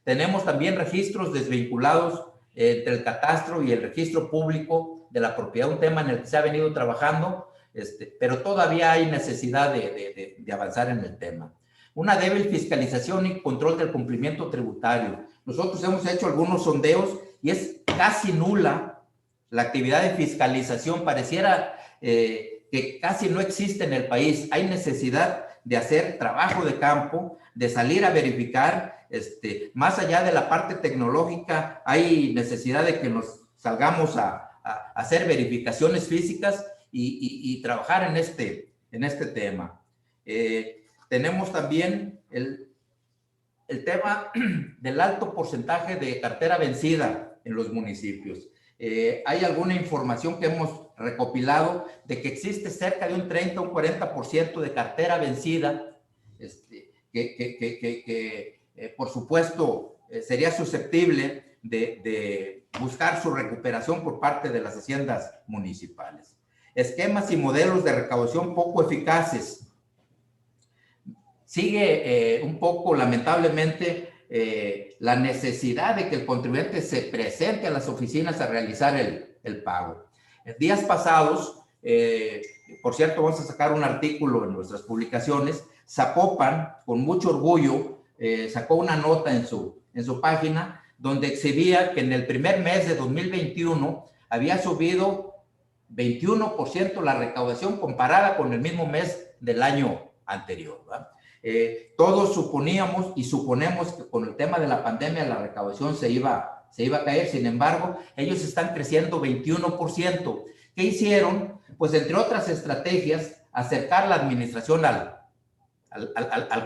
Tenemos también registros desvinculados entre el catastro y el registro público de la propiedad, un tema en el que se ha venido trabajando, pero todavía hay necesidad de avanzar en el tema. Una débil fiscalización y control del cumplimiento tributario. Nosotros hemos hecho algunos sondeos y es casi nula la actividad de fiscalización. Pareciera que casi no existe en el país. Hay necesidad de hacer trabajo de campo, de salir a verificar. Más allá de la parte tecnológica, hay necesidad de que nos salgamos a hacer verificaciones físicas y trabajar en este tema. Tenemos también el tema del alto porcentaje de cartera vencida en los municipios. Hay alguna información que hemos recopilado de que existe cerca de un 30 o un 40% de cartera vencida, por supuesto sería susceptible de buscar su recuperación por parte de las haciendas municipales. Esquemas y modelos de recaudación poco eficaces. Sigue un poco, lamentablemente, la necesidad de que el contribuyente se presente a las oficinas a realizar el pago. En días pasados, por cierto, vamos a sacar un artículo en nuestras publicaciones. Zapopan, con mucho orgullo, sacó una nota en su página donde exhibía que en el primer mes de 2021 había subido 21% la recaudación comparada con el mismo mes del año anterior, ¿verdad? Todos suponíamos y suponemos que con el tema de la pandemia la recaudación se iba a caer. Sin embargo, ellos están creciendo 21%. ¿Qué hicieron? Pues entre otras estrategias, acercar la administración al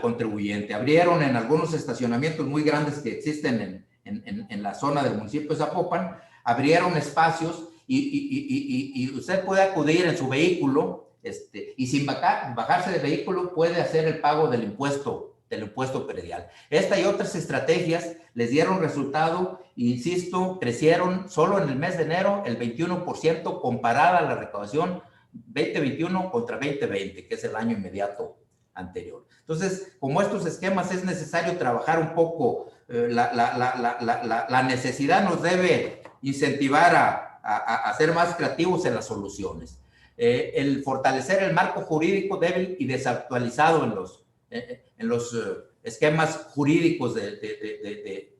contribuyente. Abrieron en algunos estacionamientos muy grandes que existen en la zona del municipio de Zapopan, abrieron espacios y usted puede acudir en su vehículo y sin bajarse del vehículo puede hacer el pago del impuesto predial. Esta y otras estrategias les dieron resultado, insisto, crecieron solo en el mes de enero el 21% comparada a la recaudación 2021 contra 2020, que es el año inmediato anterior. Entonces, como estos esquemas es necesario trabajar un poco, la necesidad nos debe incentivar a ser más creativos en las soluciones. El fortalecer el marco jurídico débil y desactualizado en los esquemas jurídicos de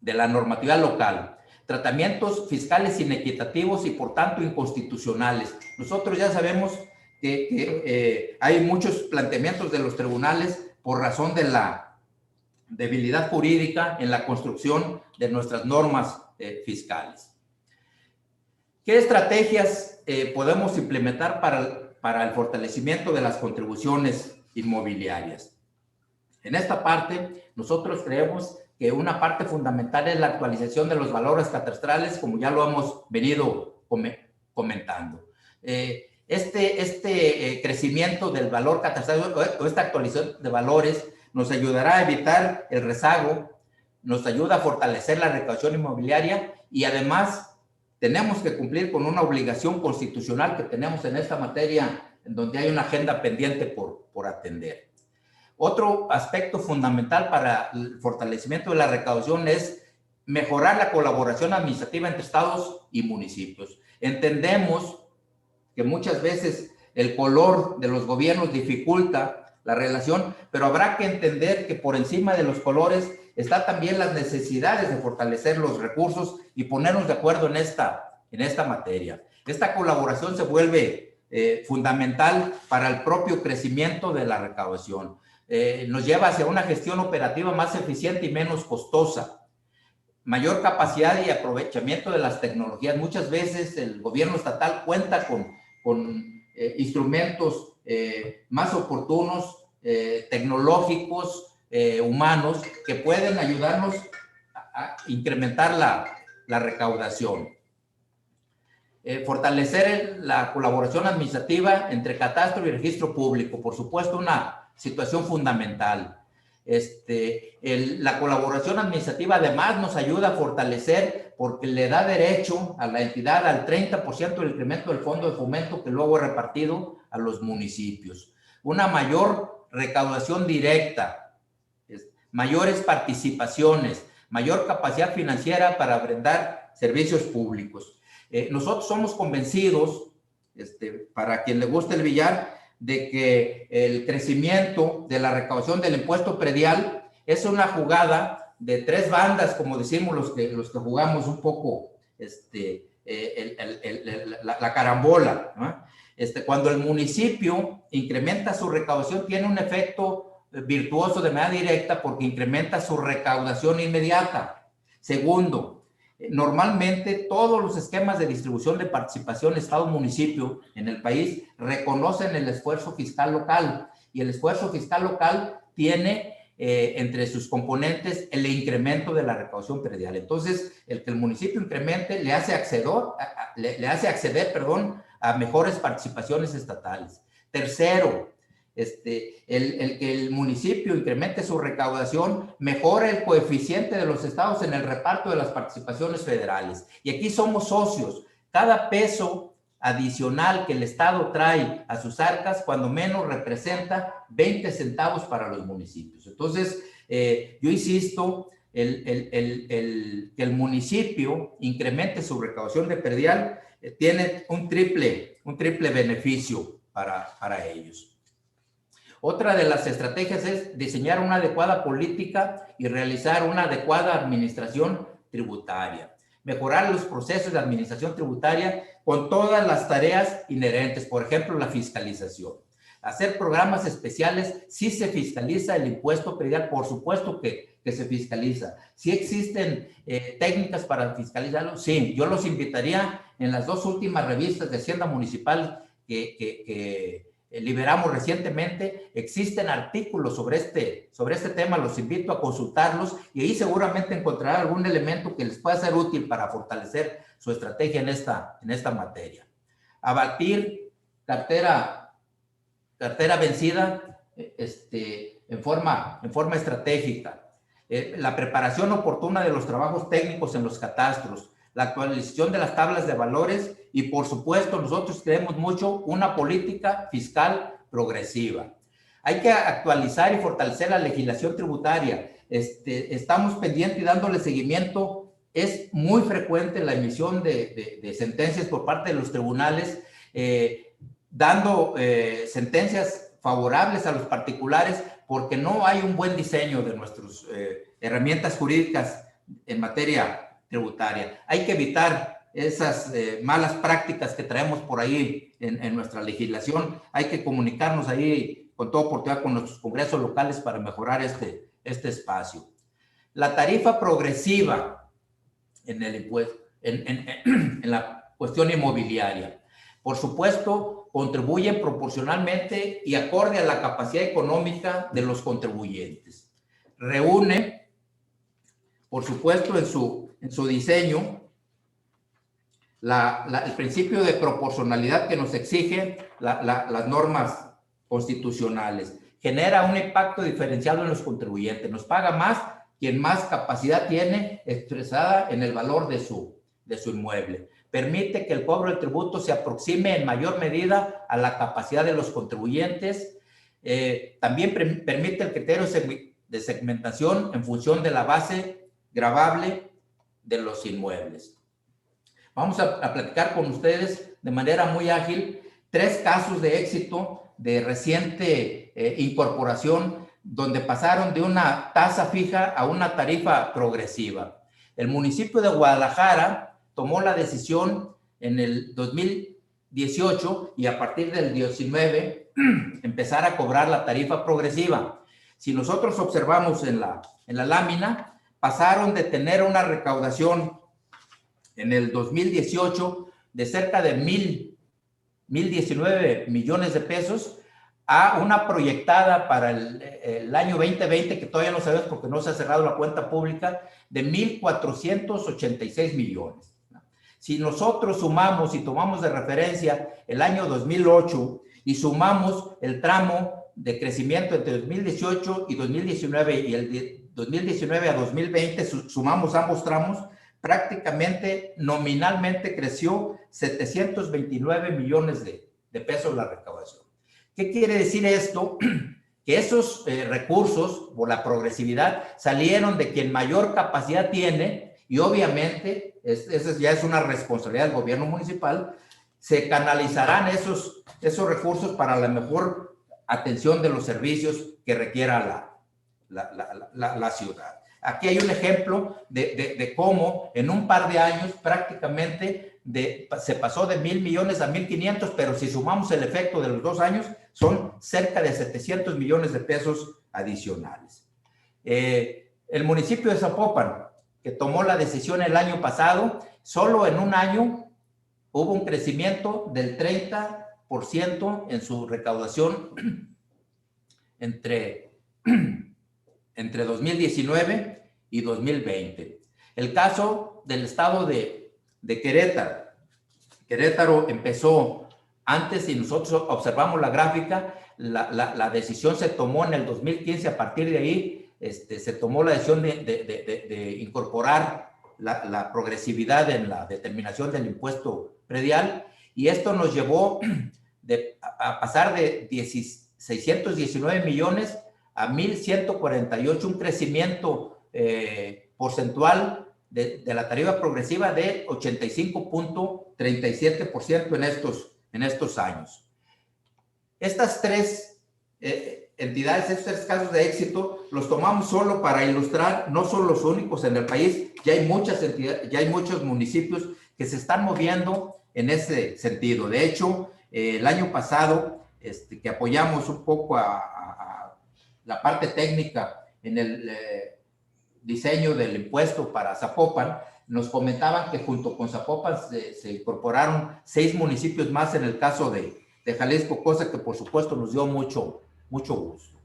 la normatividad local. Tratamientos fiscales inequitativos y por tanto inconstitucionales. Nosotros ya sabemos que hay muchos planteamientos de los tribunales por razón de la debilidad jurídica en la construcción de nuestras normas fiscales. ¿Qué estrategias podemos implementar para el fortalecimiento de las contribuciones inmobiliarias? En esta parte, nosotros creemos que una parte fundamental es la actualización de los valores catastrales, como ya lo hemos venido comentando. Este crecimiento del valor catastral o esta actualización de valores nos ayudará a evitar el rezago, nos ayuda a fortalecer la recaudación inmobiliaria y además tenemos que cumplir con una obligación constitucional que tenemos en esta materia, en donde hay una agenda pendiente por atender. Otro aspecto fundamental para el fortalecimiento de la recaudación es mejorar la colaboración administrativa entre estados y municipios. Entendemos que muchas veces el color de los gobiernos dificulta la relación, pero habrá que entender que por encima de los colores están también las necesidades de fortalecer los recursos y ponernos de acuerdo en esta materia. Esta colaboración se vuelve fundamental para el propio crecimiento de la recaudación. Nos lleva hacia una gestión operativa más eficiente y menos costosa. Mayor capacidad y aprovechamiento de las tecnologías. Muchas veces el gobierno estatal cuenta con instrumentos más oportunos, tecnológicos, humanos, que pueden ayudarnos a incrementar la recaudación. Fortalecer la colaboración administrativa entre catastro y registro público, por supuesto, una situación fundamental. La colaboración administrativa además nos ayuda a fortalecer porque le da derecho a la entidad al 30% del incremento del fondo de fomento que luego es repartido a los municipios. Una mayor recaudación directa, mayores participaciones, mayor capacidad financiera para brindar servicios públicos. Nosotros somos convencidos, para quien le guste el billar, de que el crecimiento de la recaudación del impuesto predial es una jugada de tres bandas, como decimos los que jugamos un poco la carambola, ¿no? Cuando el municipio incrementa su recaudación, tiene un efecto virtuoso de manera directa porque incrementa su recaudación inmediata. Segundo, normalmente todos los esquemas de distribución de participación Estado-municipio en el país reconocen el esfuerzo fiscal local y el esfuerzo fiscal local tiene entre sus componentes el incremento de la recaudación predial. Entonces, el que el municipio incremente le hace acceder a mejores participaciones estatales. Tercero, el que el municipio incremente su recaudación mejora el coeficiente de los estados en el reparto de las participaciones federales. Y aquí somos socios. Cada peso adicional que el estado trae a sus arcas, cuando menos representa 20 centavos para los municipios. Entonces, yo insisto, que el municipio incremente su recaudación de predial tiene un triple beneficio para ellos. Otra de las estrategias es diseñar una adecuada política y realizar una adecuada administración tributaria. Mejorar los procesos de administración tributaria con todas las tareas inherentes, por ejemplo, la fiscalización. Hacer programas especiales, si se fiscaliza el impuesto predial, por supuesto que se fiscaliza. Si existen técnicas para fiscalizarlo, sí. Yo los invitaría en las dos últimas revistas de Hacienda Municipal que liberamos recientemente, existen artículos sobre este tema, los invito a consultarlos y ahí seguramente encontrarán algún elemento que les pueda ser útil para fortalecer su estrategia en esta materia. Abatir cartera vencida en forma estratégica. La preparación oportuna de los trabajos técnicos en los catastros, la actualización de las tablas de valores y, por supuesto, nosotros creemos mucho una política fiscal progresiva. Hay que actualizar y fortalecer la legislación tributaria. Estamos pendientes y dándole seguimiento. Es muy frecuente la emisión de sentencias por parte de los tribunales, dando sentencias favorables a los particulares porque no hay un buen diseño de nuestras herramientas jurídicas en materia tributaria. Hay que evitar esas malas prácticas que traemos por ahí en nuestra legislación. Hay que comunicarnos ahí con toda oportunidad con nuestros congresos locales para mejorar este espacio. La tarifa progresiva en el impuesto, en la cuestión inmobiliaria. Por supuesto, contribuyen proporcionalmente y acorde a la capacidad económica de los contribuyentes. Reúne, por supuesto, en su diseño, el principio de proporcionalidad que nos exige las normas constitucionales. Genera un impacto diferenciado en los contribuyentes. Nos paga más quien más capacidad tiene expresada en el valor de su inmueble. Permite que el cobro del tributo se aproxime en mayor medida a la capacidad de los contribuyentes. También permite el criterio de segmentación en función de la base gravable de los inmuebles. Vamos a platicar con ustedes de manera muy ágil 3 casos de éxito de reciente incorporación donde pasaron de una tasa fija a una tarifa progresiva. El municipio de Guadalajara tomó la decisión en el 2018 y a partir del 19 empezar a cobrar la tarifa progresiva. Si nosotros observamos en la lámina, pasaron de tener una recaudación en el 2018 de cerca de 1,019 millones de pesos a una proyectada para el año 2020, que todavía no sabemos porque no se ha cerrado la cuenta pública, de 1,486 millones. Si nosotros sumamos y tomamos de referencia el año 2008 y sumamos el tramo de crecimiento entre 2018 y 2019 y el de 2019 a 2020, sumamos ambos tramos, prácticamente nominalmente creció 729 millones de pesos la recaudación. ¿Qué quiere decir esto? Que esos recursos, por la progresividad, salieron de quien mayor capacidad tiene y obviamente, esa ya es una responsabilidad del gobierno municipal, se canalizarán esos recursos para la mejor atención de los servicios que requiera la ciudad. Aquí hay un ejemplo de cómo en un par de años prácticamente se pasó de 1,000 millones a 1,500, pero si sumamos el efecto de los 2 años, son cerca de 700 millones de pesos adicionales. El municipio de Zapopan, que tomó la decisión el año pasado, solo en un año hubo un crecimiento del 30% en su recaudación entre 2019 y 2020. El caso del estado de Querétaro. Querétaro empezó antes, y nosotros observamos la gráfica, la decisión se tomó en el 2015, a partir de ahí se tomó la decisión de incorporar la progresividad en la determinación del impuesto predial, y esto nos llevó a pasar de 619 millones a 1,148, un crecimiento porcentual de la tarifa progresiva de 85.37% en estos años. Estas tres entidades, estos 3 casos de éxito, los tomamos solo para ilustrar, no son los únicos en el país, ya hay muchas entidades, ya hay muchos municipios que se están moviendo en ese sentido. De hecho, el año pasado, que apoyamos un poco a la parte técnica en el diseño del impuesto para Zapopan, nos comentaban que junto con Zapopan se incorporaron 6 municipios más en el caso de Jalisco, cosa que por supuesto nos dio mucho gusto.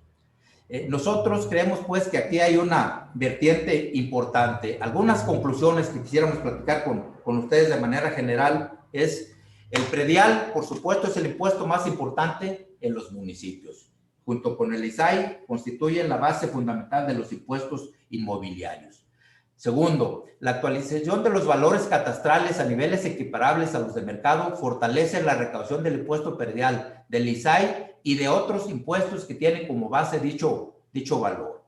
Nosotros creemos pues que aquí hay una vertiente importante. Algunas conclusiones que quisiéramos platicar con ustedes de manera general es: el predial, por supuesto, es el impuesto más importante en los municipios. Junto con el ISAI, constituyen la base fundamental de los impuestos inmobiliarios. Segundo, la actualización de los valores catastrales a niveles equiparables a los de mercado fortalece la recaudación del impuesto predial, del ISAI y de otros impuestos que tienen como base dicho valor.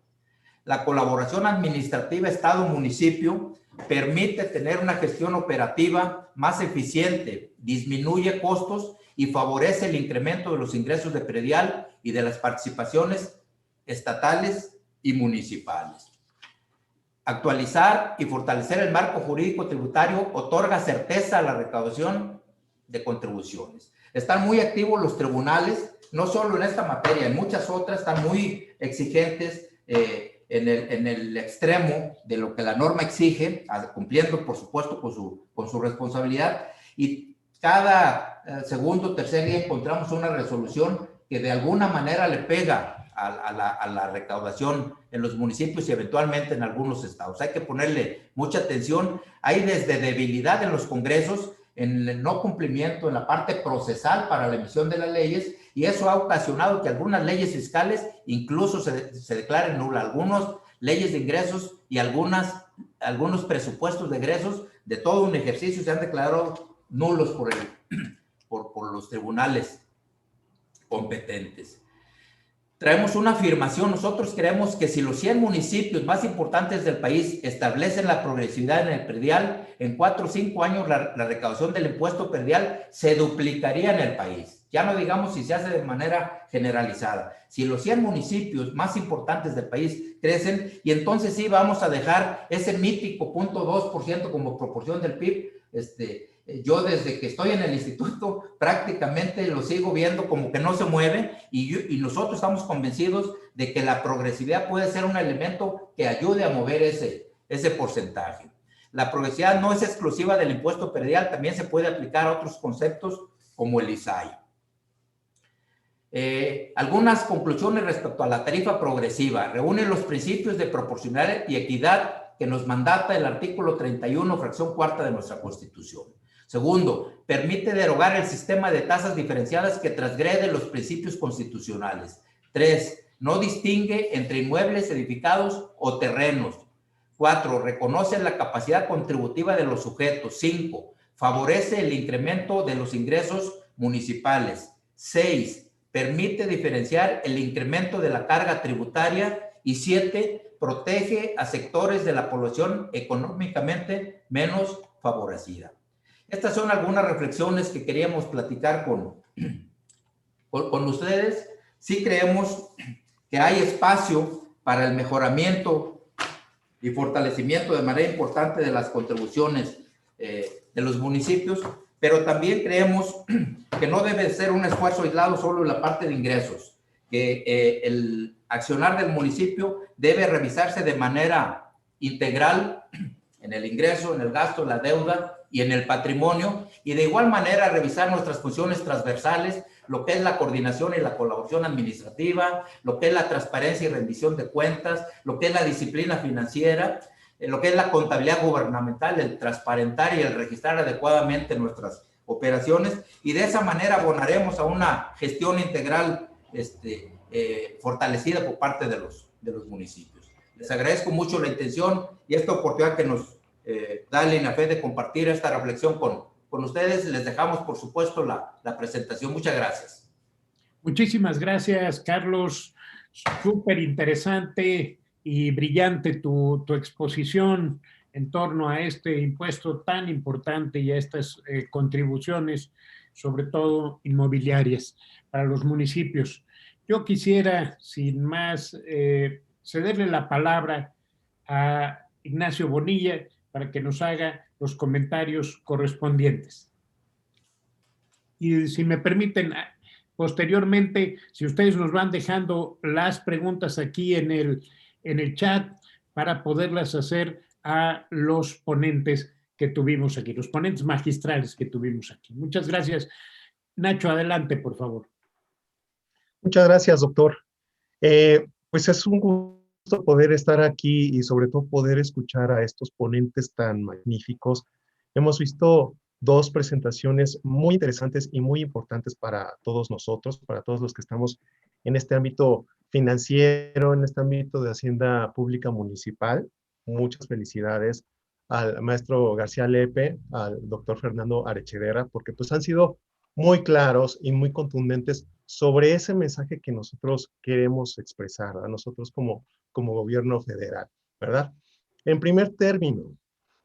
La colaboración administrativa Estado-municipio permite tener una gestión operativa más eficiente, disminuye costos y favorece el incremento de los ingresos de predial y de las participaciones estatales y municipales. Actualizar y fortalecer el marco jurídico tributario otorga certeza a la recaudación de contribuciones. Están muy activos los tribunales, no solo en esta materia, en muchas otras están muy exigentes en el extremo de lo que la norma exige, cumpliendo por supuesto con su responsabilidad, y cada segundo o tercer día encontramos una resolución que de alguna manera le pega a la recaudación en los municipios y eventualmente en algunos estados. Hay que ponerle mucha atención. Hay desde debilidad en los congresos, en el no cumplimiento en la parte procesal para la emisión de las leyes, y eso ha ocasionado que algunas leyes fiscales incluso se declaren nulas. Algunas leyes de ingresos y algunos presupuestos de egresos de todo un ejercicio se han declarado nulos por los tribunales competentes. Traemos una afirmación. Nosotros creemos que si los 100 municipios más importantes del país establecen la progresividad en el predial, en 4 o 5 años la recaudación del impuesto predial se duplicaría en el país. Ya no digamos si se hace de manera generalizada. Si los 100 municipios más importantes del país crecen, y entonces sí vamos a dejar ese mítico 0.2% como proporción del PIB. Yo desde que estoy en el instituto prácticamente lo sigo viendo como que no se mueve, y nosotros estamos convencidos de que la progresividad puede ser un elemento que ayude a mover ese porcentaje. La progresividad no es exclusiva del impuesto predial, también se puede aplicar a otros conceptos como el ISAI. Algunas conclusiones respecto a la tarifa progresiva. Reúne los principios de proporcionalidad y equidad que nos mandata el artículo 31, fracción cuarta de nuestra Constitución. Segundo, permite derogar el sistema de tasas diferenciadas que transgrede los principios constitucionales. 3, no distingue entre inmuebles edificados o terrenos. 4, reconoce la capacidad contributiva de los sujetos. 5, favorece el incremento de los ingresos municipales. 6, permite diferenciar el incremento de la carga tributaria. Y 7, protege a sectores de la población económicamente menos favorecida. Estas son algunas reflexiones que queríamos platicar con ustedes. Sí creemos que hay espacio para el mejoramiento y fortalecimiento de manera importante de las contribuciones de los municipios, pero también creemos que no debe ser un esfuerzo aislado solo en la parte de ingresos, que el accionar del municipio debe revisarse de manera integral en el ingreso, en el gasto, en la deuda y en el patrimonio, y de igual manera revisar nuestras funciones transversales, lo que es la coordinación y la colaboración administrativa, lo que es la transparencia y rendición de cuentas, lo que es la disciplina financiera, lo que es la contabilidad gubernamental, el transparentar y el registrar adecuadamente nuestras operaciones, y de esa manera abonaremos a una gestión integral fortalecida por parte de los municipios. Les agradezco mucho la intención y esta oportunidad que nos da el INAFED de compartir esta reflexión con ustedes. Les dejamos, por supuesto, la presentación. Muchas gracias. Muchísimas gracias, Carlos. Súper interesante y brillante tu exposición en torno a este impuesto tan importante y a estas contribuciones, sobre todo inmobiliarias, para los municipios. Yo quisiera, sin más, cederle la palabra a Ignacio Bonilla para que nos haga los comentarios correspondientes. Y si me permiten, posteriormente, si ustedes nos van dejando las preguntas aquí en el chat para poderlas hacer a los ponentes que tuvimos aquí, los ponentes magistrales que tuvimos aquí. Muchas gracias. Nacho, adelante, por favor. Muchas gracias, doctor. Pues es un gusto poder estar aquí y sobre todo poder escuchar a estos ponentes tan magníficos. Hemos visto dos presentaciones muy interesantes y muy importantes para todos nosotros, para todos los que estamos en este ámbito financiero, en este ámbito de Hacienda Pública Municipal. Muchas felicidades al maestro García Lepe, al doctor Fernando Arechedera, porque pues han sido muy claros y muy contundentes sobre ese mensaje que nosotros queremos expresar, a nosotros como gobierno federal, ¿verdad? En primer término,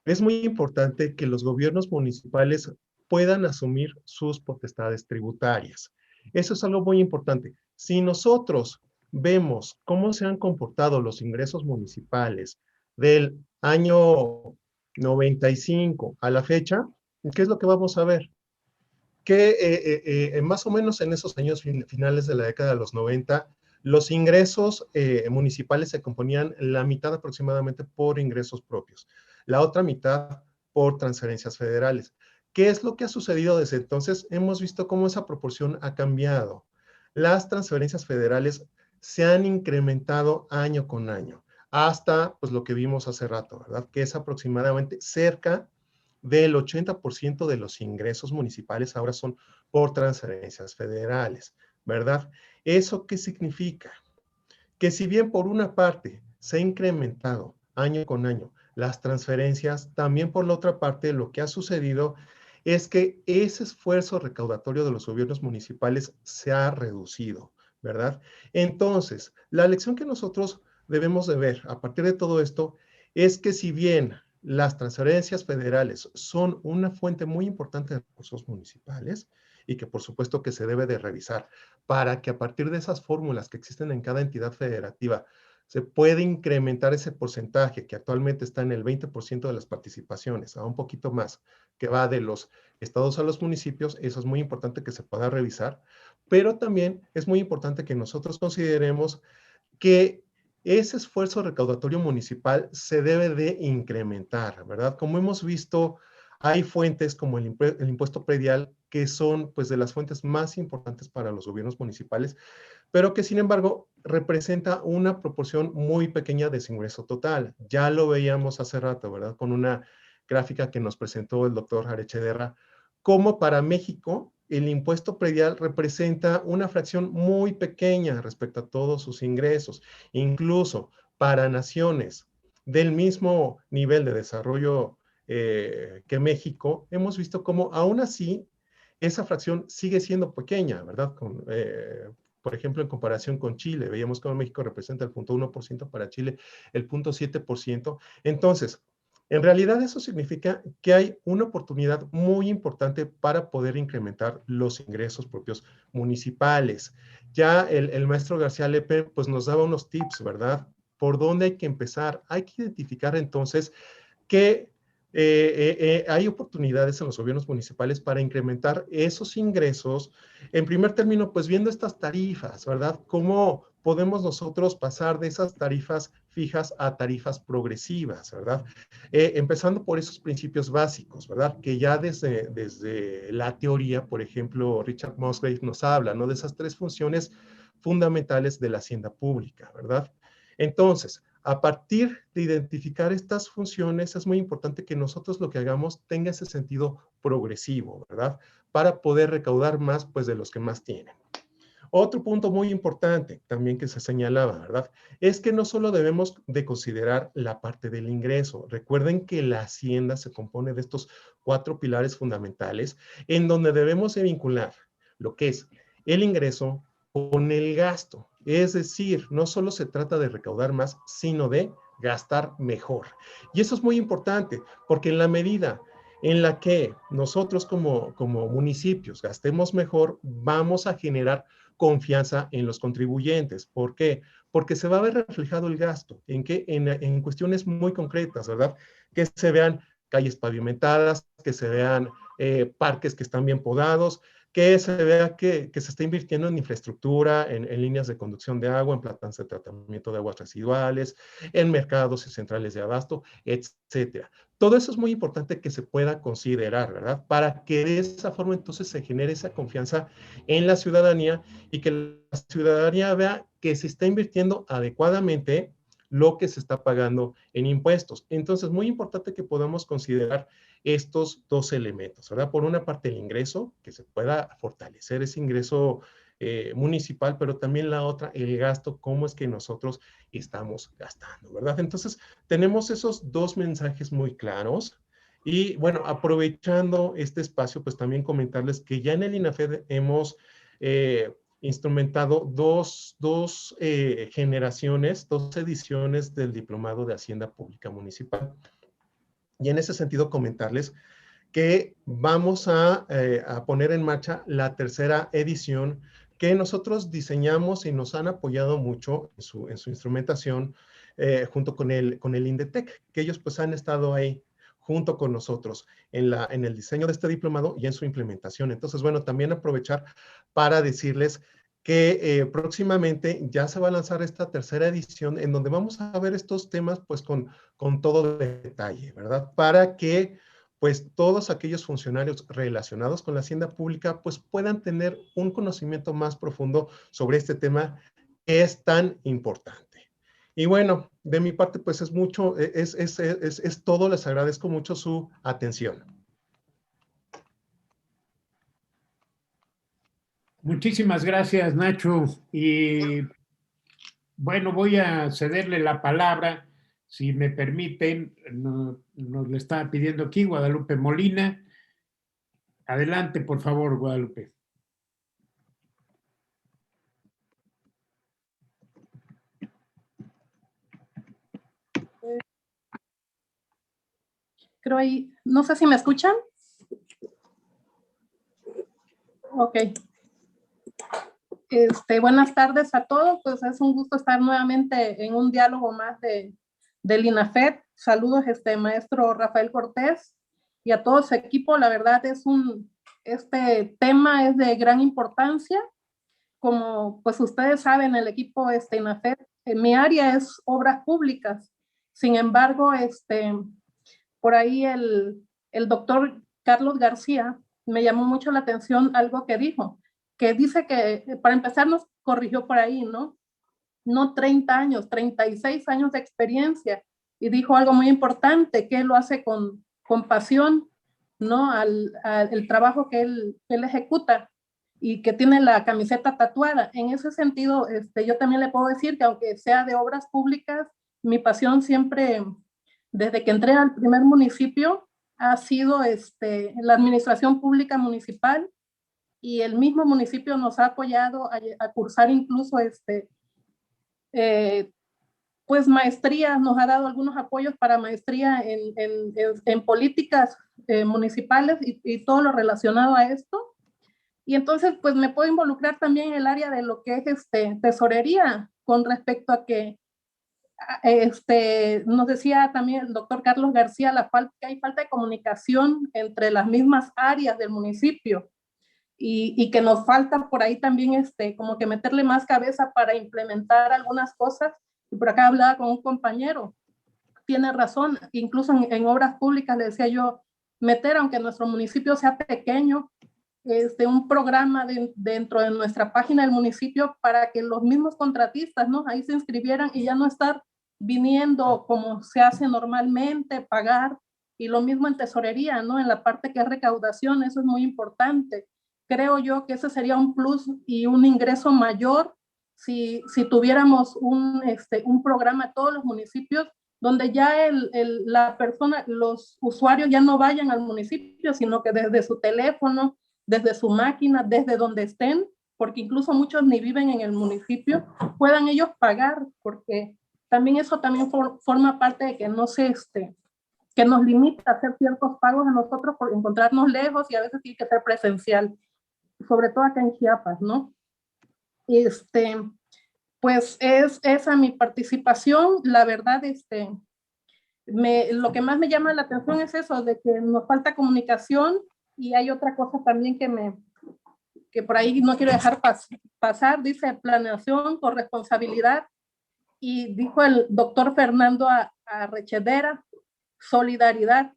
es muy importante que los gobiernos municipales puedan asumir sus potestades tributarias. Eso es algo muy importante. Si nosotros vemos cómo se han comportado los ingresos municipales del año 95 a la fecha, ¿qué es lo que vamos a ver? Que más o menos en esos años finales de la década de los 90, los ingresos municipales se componían la mitad aproximadamente por ingresos propios, la otra mitad por transferencias federales. ¿Qué es lo que ha sucedido desde entonces? Hemos visto cómo esa proporción ha cambiado. Las transferencias federales se han incrementado año con año, hasta pues lo que vimos hace rato, ¿verdad? Que es aproximadamente cerca del 80% de los ingresos municipales ahora son por transferencias federales, ¿verdad? ¿Eso qué significa? Que si bien por una parte se ha incrementado año con año las transferencias, también por la otra parte lo que ha sucedido es que ese esfuerzo recaudatorio de los gobiernos municipales se ha reducido, ¿verdad? Entonces, la lección que nosotros debemos de ver a partir de todo esto es que si bien las transferencias federales son una fuente muy importante de recursos municipales y que por supuesto que se debe de revisar para que a partir de esas fórmulas que existen en cada entidad federativa se puede incrementar ese porcentaje que actualmente está en el 20% de las participaciones a un poquito más, que va de los estados a los municipios. Eso es muy importante que se pueda revisar, pero también es muy importante que nosotros consideremos que ese esfuerzo recaudatorio municipal se debe de incrementar, ¿verdad? Como hemos visto hay fuentes como el impuesto predial, que son pues de las fuentes más importantes para los gobiernos municipales, pero que sin embargo representa una proporción muy pequeña de su ingreso total. Ya lo veíamos hace rato, ¿verdad? Con una gráfica que nos presentó el doctor Arechederra, como para México el impuesto predial representa una fracción muy pequeña respecto a todos sus ingresos. Incluso para naciones del mismo nivel de desarrollo que México, hemos visto cómo aún así esa fracción sigue siendo pequeña, ¿verdad? Por ejemplo, en comparación con Chile, veíamos cómo México representa el 0.1%, para Chile el 0.7%. Entonces, en realidad eso significa que hay una oportunidad muy importante para poder incrementar los ingresos propios municipales. Ya el maestro García Lepe pues nos daba unos tips, ¿verdad? ¿Por dónde hay que empezar? Hay que identificar entonces que hay oportunidades en los gobiernos municipales para incrementar esos ingresos. En primer término, pues viendo estas tarifas, ¿verdad? ¿Cómo podemos nosotros pasar de esas tarifas fijas a tarifas progresivas, ¿verdad? Empezando por esos principios básicos, ¿verdad? Que ya desde la teoría, por ejemplo, Richard Musgrave nos habla, ¿no? De esas tres funciones fundamentales de la hacienda pública, ¿verdad? Entonces, a partir de identificar estas funciones, es muy importante que nosotros lo que hagamos tenga ese sentido progresivo, ¿verdad? Para poder recaudar más, pues, de los que más tienen. Otro punto muy importante también que se señalaba, ¿verdad? Es que no solo debemos de considerar la parte del ingreso. Recuerden que la hacienda se compone de estos 4 pilares fundamentales en donde debemos de vincular lo que es el ingreso con el gasto. Es decir, no solo se trata de recaudar más, sino de gastar mejor. Y eso es muy importante, porque en la medida en la que nosotros como municipios gastemos mejor, vamos a generar confianza en los contribuyentes. ¿Por qué? Porque se va a ver reflejado el gasto. ¿En qué? En cuestiones muy concretas, ¿verdad? Que se vean calles pavimentadas, que se vean parques que están bien podados, que se vea que se está invirtiendo en infraestructura, en líneas de conducción de agua, en plantas de tratamiento de aguas residuales, en mercados y centrales de abasto, etcétera. Todo eso es muy importante que se pueda considerar, ¿verdad? Para que de esa forma entonces se genere esa confianza en la ciudadanía y que la ciudadanía vea que se está invirtiendo adecuadamente lo que se está pagando en impuestos. Entonces, muy importante que podamos considerar estos dos elementos, ¿verdad? Por una parte, el ingreso, que se pueda fortalecer ese ingreso municipal, pero también la otra, el gasto, cómo es que nosotros estamos gastando, ¿verdad? Entonces, tenemos esos dos mensajes muy claros. Y bueno, aprovechando este espacio, pues también comentarles que ya en el INAFED hemos instrumentado dos generaciones, 2 ediciones del Diplomado de Hacienda Pública Municipal. Y en ese sentido comentarles que vamos a poner en marcha la 3ª edición que nosotros diseñamos y nos han apoyado mucho en su instrumentación junto con el INDETEC, que ellos pues han estado ahí junto con nosotros en el diseño de este diplomado y en su implementación. Entonces, bueno, también aprovechar para decirles que próximamente ya se va a lanzar esta 3ª edición en donde vamos a ver estos temas pues con todo detalle, ¿verdad? Para que pues todos aquellos funcionarios relacionados con la hacienda pública pues puedan tener un conocimiento más profundo sobre este tema que es tan importante. Y bueno, de mi parte pues es mucho, es todo, les agradezco mucho su atención. Muchísimas gracias, Nacho. Y bueno, voy a cederle la palabra, si me permiten, nos le está pidiendo aquí Guadalupe Molina. Adelante, por favor, Guadalupe. Creo ahí, no sé si me escuchan. Ok. Buenas tardes a todos, pues es un gusto estar nuevamente en un diálogo más del INAFED. Saludos, maestro Rafael Cortés y a todo su equipo. La verdad este tema es de gran importancia. Como pues ustedes saben, el equipo INAFED, en mi área es obras públicas. Sin embargo, por ahí el doctor Carlos García me llamó mucho la atención algo que dijo, que dice que, para empezar, nos corrigió por ahí, ¿no? No 30 años, 36 años de experiencia. Y dijo algo muy importante, que él lo hace con pasión, ¿no? El trabajo que él ejecuta y que tiene la camiseta tatuada. En ese sentido, yo también le puedo decir que aunque sea de obras públicas, mi pasión siempre, desde que entré al primer municipio, ha sido la administración pública municipal, y el mismo municipio nos ha apoyado a cursar incluso pues maestría, nos ha dado algunos apoyos para maestría en políticas municipales y todo lo relacionado a esto. Y entonces pues me puedo involucrar también en el área de lo que es tesorería, con respecto a que nos decía también el doctor Carlos García que hay falta de comunicación entre las mismas áreas del municipio, y que nos falta por ahí también como que meterle más cabeza para implementar algunas cosas. Y por acá hablaba con un compañero, tiene razón, incluso en obras públicas le decía yo, meter, aunque nuestro municipio sea pequeño, un programa dentro de nuestra página del municipio para que los mismos contratistas, ¿no? Ahí se inscribieran y ya no estar viniendo como se hace normalmente, pagar. Y lo mismo en tesorería, ¿no? En la parte que es recaudación, eso es muy importante. Creo yo que ese sería un plus y un ingreso mayor si tuviéramos un programa en todos los municipios, donde ya la persona, los usuarios ya no vayan al municipio, sino que desde su teléfono, desde su máquina, desde donde estén, porque incluso muchos ni viven en el municipio, puedan ellos pagar, porque también eso también forma parte de que no se que nos limita a hacer ciertos pagos a nosotros por encontrarnos lejos, y a veces tiene que ser presencial, sobre todo acá en Chiapas, ¿no? Pues es esa mi participación. La verdad, lo que más me llama la atención es eso, de que nos falta comunicación. Y hay otra cosa también que por ahí no quiero dejar pasar, dice planeación, corresponsabilidad, y dijo el doctor Fernando Arrechedera, solidaridad.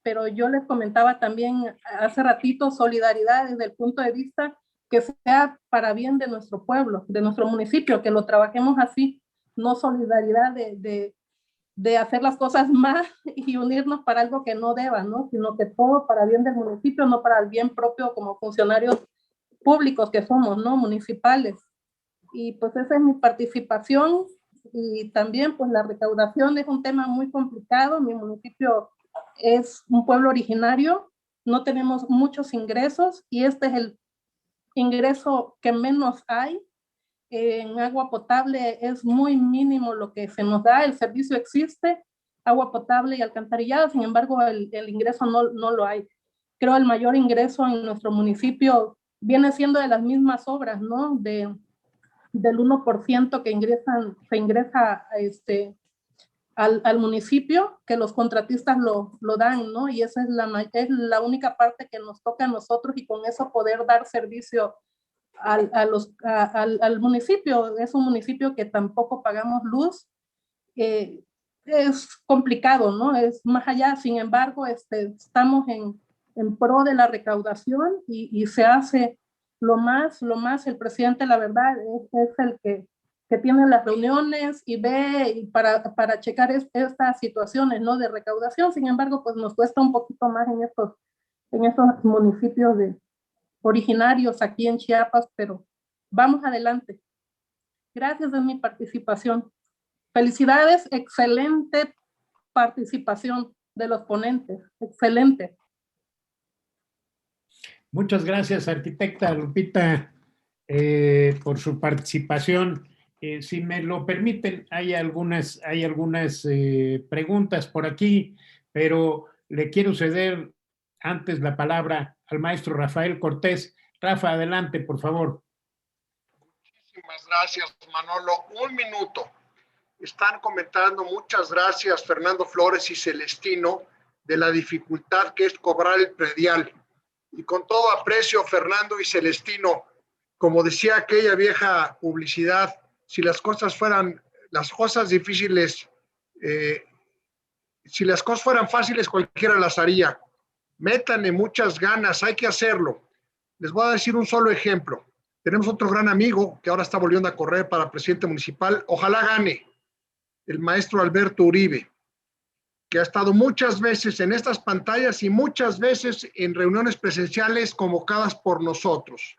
Pero yo les comentaba también hace ratito, solidaridad desde el punto de vista que sea para bien de nuestro pueblo, de nuestro municipio, que lo trabajemos así, no solidaridad de hacer las cosas mal y unirnos para algo que no deba, ¿no? Sino que todo para bien del municipio, no para el bien propio como funcionarios públicos que somos, ¿no? Municipales. Y pues esa es mi participación. Y también pues la recaudación es un tema muy complicado. Mi municipio es un pueblo originario, no tenemos muchos ingresos, y este es el ingreso que menos hay. En agua potable es muy mínimo lo que se nos da, el servicio existe, agua potable y alcantarillado, sin embargo el ingreso no lo hay. Creo el mayor ingreso en nuestro municipio viene siendo de las mismas obras, ¿no? Del 1% que se ingresa al municipio, que los contratistas lo dan, ¿no? Y esa es la única parte que nos toca a nosotros, y con eso poder dar servicio al municipio. Es un municipio que tampoco pagamos luz, es complicado, ¿no? Es más allá. Sin embargo, estamos en pro de la recaudación, y se hace lo más. El presidente, la verdad, es el que tiene las reuniones y ve para checar estas situaciones, ¿no? De recaudación. Sin embargo, pues nos cuesta un poquito más en estos municipios originarios aquí en Chiapas, pero vamos adelante. Gracias de mi participación. Felicidades, excelente participación de los ponentes, excelente. Muchas gracias, arquitecta Lupita, por su participación. Si me lo permiten, hay algunas preguntas por aquí, pero le quiero ceder antes la palabra al maestro Rafael Cortés. Rafa, adelante, por favor. Muchísimas gracias, Manolo. Un minuto. Están comentando, muchas gracias, Fernando Flores y Celestino, de la dificultad que es cobrar el predial. Y con todo aprecio, Fernando y Celestino, como decía aquella vieja publicidad, si las cosas fueran difíciles, si las cosas fueran fáciles, cualquiera las haría. métanle muchas ganas, hay que hacerlo. Les voy a decir un solo ejemplo. Tenemos otro gran amigo que ahora está volviendo a correr para presidente municipal. Ojalá gane, el maestro Alberto Uribe, que ha estado muchas veces en estas pantallas y muchas veces en reuniones presenciales convocadas por nosotros.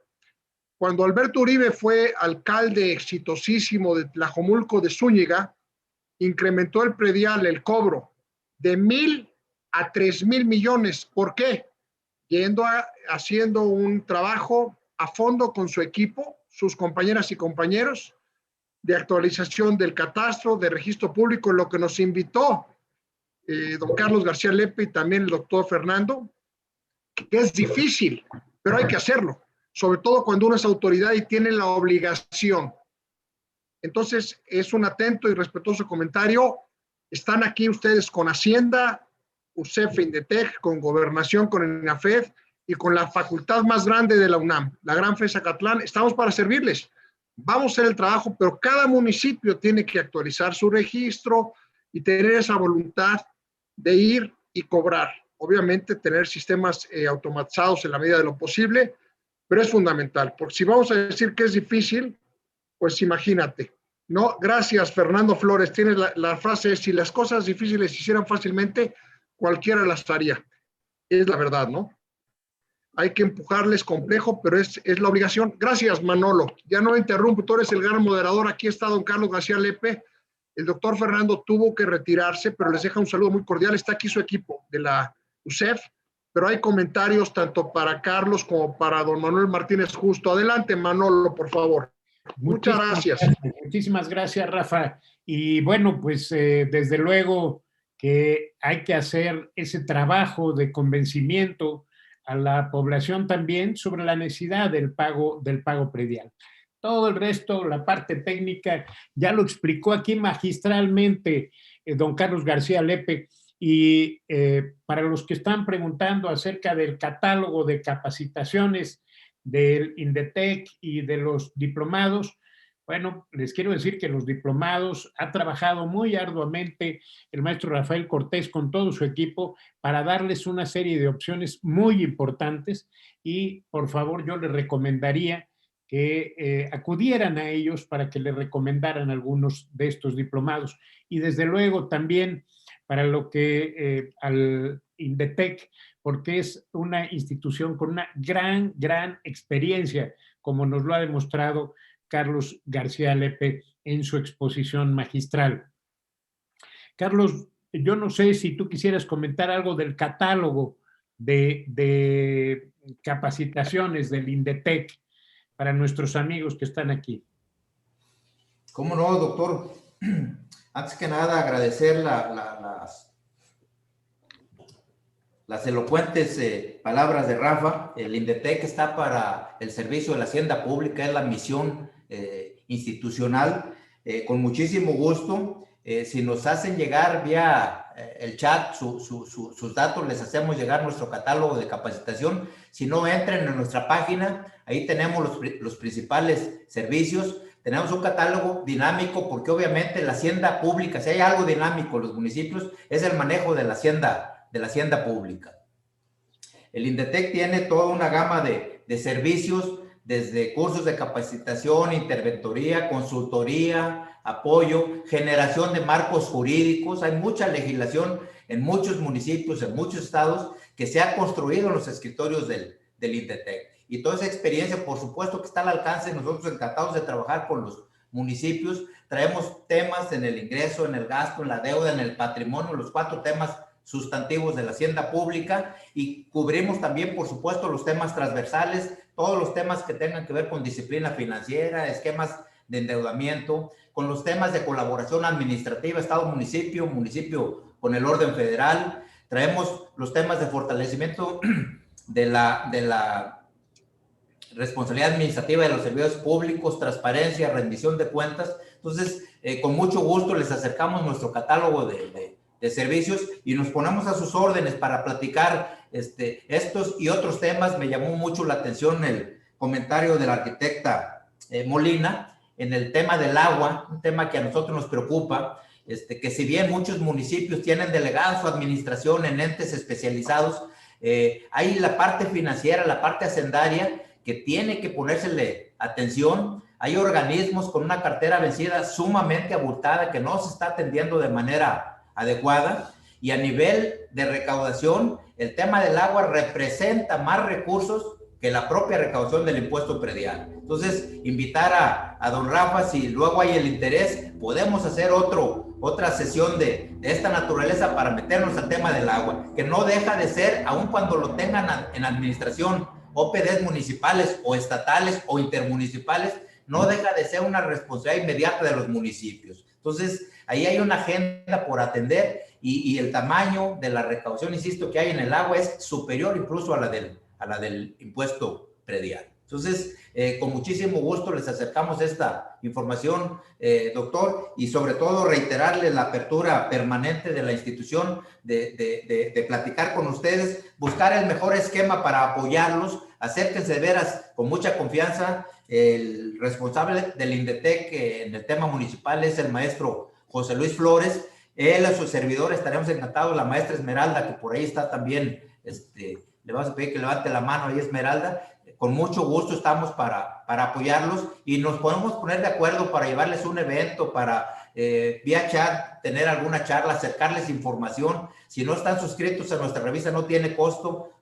Cuando Alberto Uribe fue alcalde exitosísimo de Tlajomulco de Zúñiga, incrementó el predial, el cobro, de 1,000 a 3,000 millones. ¿Por qué? Haciendo un trabajo a fondo con su equipo, sus compañeras y compañeros, de actualización del catastro, de registro público, lo que nos invitó don Carlos García Lepe y también el doctor Fernando, que es difícil, pero hay que hacerlo, sobre todo cuando uno es autoridad y tiene la obligación. Entonces, es un atento y respetuoso comentario. Están aquí ustedes con Hacienda, UCEF, Indetec, con Gobernación, con INAFED y con la facultad más grande de la UNAM, la Gran FES Zacatlán. Estamos para servirles. Vamos a hacer el trabajo, pero cada municipio tiene que actualizar su registro y tener esa voluntad de ir y cobrar. Obviamente, tener sistemas automatizados en la medida de lo posible, pero es fundamental, porque si vamos a decir que es difícil, pues imagínate. No, gracias, Fernando Flores. Tienes la frase, si las cosas difíciles se hicieran fácilmente, cualquiera las haría. Es la verdad, ¿no? Hay que empujarles complejo, pero es la obligación. Gracias, Manolo. Ya no interrumpo, tú eres el gran moderador. Aquí está don Carlos García Lepe. El doctor Fernando tuvo que retirarse, pero les deja un saludo muy cordial. Está aquí su equipo de la UCEF, pero hay comentarios tanto para Carlos como para don Manuel Martínez Justo. Adelante, Manolo, por favor. Muchas gracias. Muchísimas gracias, Rafa. Y bueno, pues desde luego que hay que hacer ese trabajo de convencimiento a la población también sobre la necesidad del pago predial. Todo el resto, la parte técnica, ya lo explicó aquí magistralmente don Carlos García Lepe. Y para los que están preguntando acerca del catálogo de capacitaciones del Indetec y de los diplomados, bueno, les quiero decir que los diplomados ha trabajado muy arduamente el maestro Rafael Cortés con todo su equipo para darles una serie de opciones muy importantes y por favor yo les recomendaría que acudieran a ellos para que les recomendaran algunos de estos diplomados. Y desde luego también para lo que al Indetec, porque es una institución con una gran experiencia, como nos lo ha demostrado Carlos García Lepe en su exposición magistral. Carlos, yo no sé si tú quisieras comentar algo del catálogo de capacitaciones del Indetec para nuestros amigos que están aquí. ¿Cómo no, doctor? Antes que nada, agradecer las elocuentes palabras de Rafa. El Indetec está para el servicio de la hacienda pública, es la misión institucional. Con muchísimo gusto, si nos hacen llegar vía el chat sus datos, les hacemos llegar nuestro catálogo de capacitación. Si no, entren en nuestra página, ahí tenemos los principales servicios. Tenemos un catálogo dinámico porque obviamente la hacienda pública, si hay algo dinámico en los municipios, es el manejo de la hacienda pública. El Indetec tiene toda una gama de servicios, desde cursos de capacitación, interventoría, consultoría, apoyo, generación de marcos jurídicos. Hay mucha legislación en muchos municipios, en muchos estados, que se ha construido en los escritorios del Indetec. Y toda esa experiencia, por supuesto, que está al alcance. Nosotros encantados de trabajar con los municipios. Traemos temas en el ingreso, en el gasto, en la deuda, en el patrimonio, los 4 temas sustantivos de la hacienda pública, y cubrimos también, por supuesto, los temas transversales, todos los temas que tengan que ver con disciplina financiera, esquemas de endeudamiento, con los temas de colaboración administrativa, Estado-municipio, municipio con el orden federal. Traemos los temas de fortalecimiento de la responsabilidad administrativa de los servicios públicos, transparencia, rendición de cuentas. Entonces, con mucho gusto les acercamos nuestro catálogo de servicios y nos ponemos a sus órdenes para platicar estos y otros temas. Me llamó mucho la atención el comentario de la arquitecta Molina en el tema del agua, un tema que a nosotros nos preocupa, que si bien muchos municipios tienen delegados su administración en entes especializados, Hay la parte financiera, la parte hacendaria, que tiene que ponérsele atención. Hay organismos con una cartera vencida sumamente abultada que no se está atendiendo de manera adecuada, y a nivel de recaudación, el tema del agua representa más recursos que la propia recaudación del impuesto predial. Entonces, invitar a don Rafa, si luego hay el interés, podemos hacer otra sesión de esta naturaleza para meternos al tema del agua, que no deja de ser, aun cuando lo tengan en administración, OPDs municipales o estatales o intermunicipales, no deja de ser una responsabilidad inmediata de los municipios. Entonces, ahí hay una agenda por atender, y el tamaño de la recaudación, insisto, que hay en el agua es superior incluso a la del impuesto predial. Entonces, con muchísimo gusto les acercamos esta información, doctor, y sobre todo reiterarle la apertura permanente de la institución de platicar con ustedes, buscar el mejor esquema para apoyarlos. Acérquense de veras con mucha confianza. El responsable del INDETEC en el tema municipal es el maestro José Luis Flores. Él, a su servidor, estaremos encantados. La maestra Esmeralda, que por ahí está también, le vamos a pedir que levante la mano ahí, Esmeralda. Con mucho gusto estamos para apoyarlos, y nos podemos poner de acuerdo para llevarles un evento, para vía chat tener alguna charla, acercarles información. Si no están suscritos a nuestra revista, no tiene costo,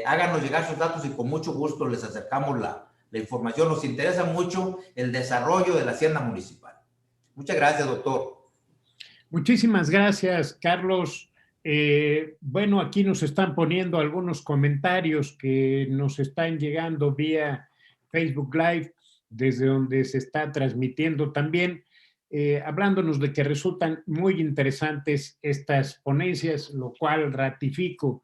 háganos llegar sus datos y con mucho gusto les acercamos la información. Nos interesa mucho el desarrollo de la hacienda municipal. Muchas gracias, doctor. Muchísimas gracias, Carlos. Bueno, aquí nos están poniendo algunos comentarios que nos están llegando vía Facebook Live, desde donde se está transmitiendo también, hablándonos de que resultan muy interesantes estas ponencias, lo cual ratifico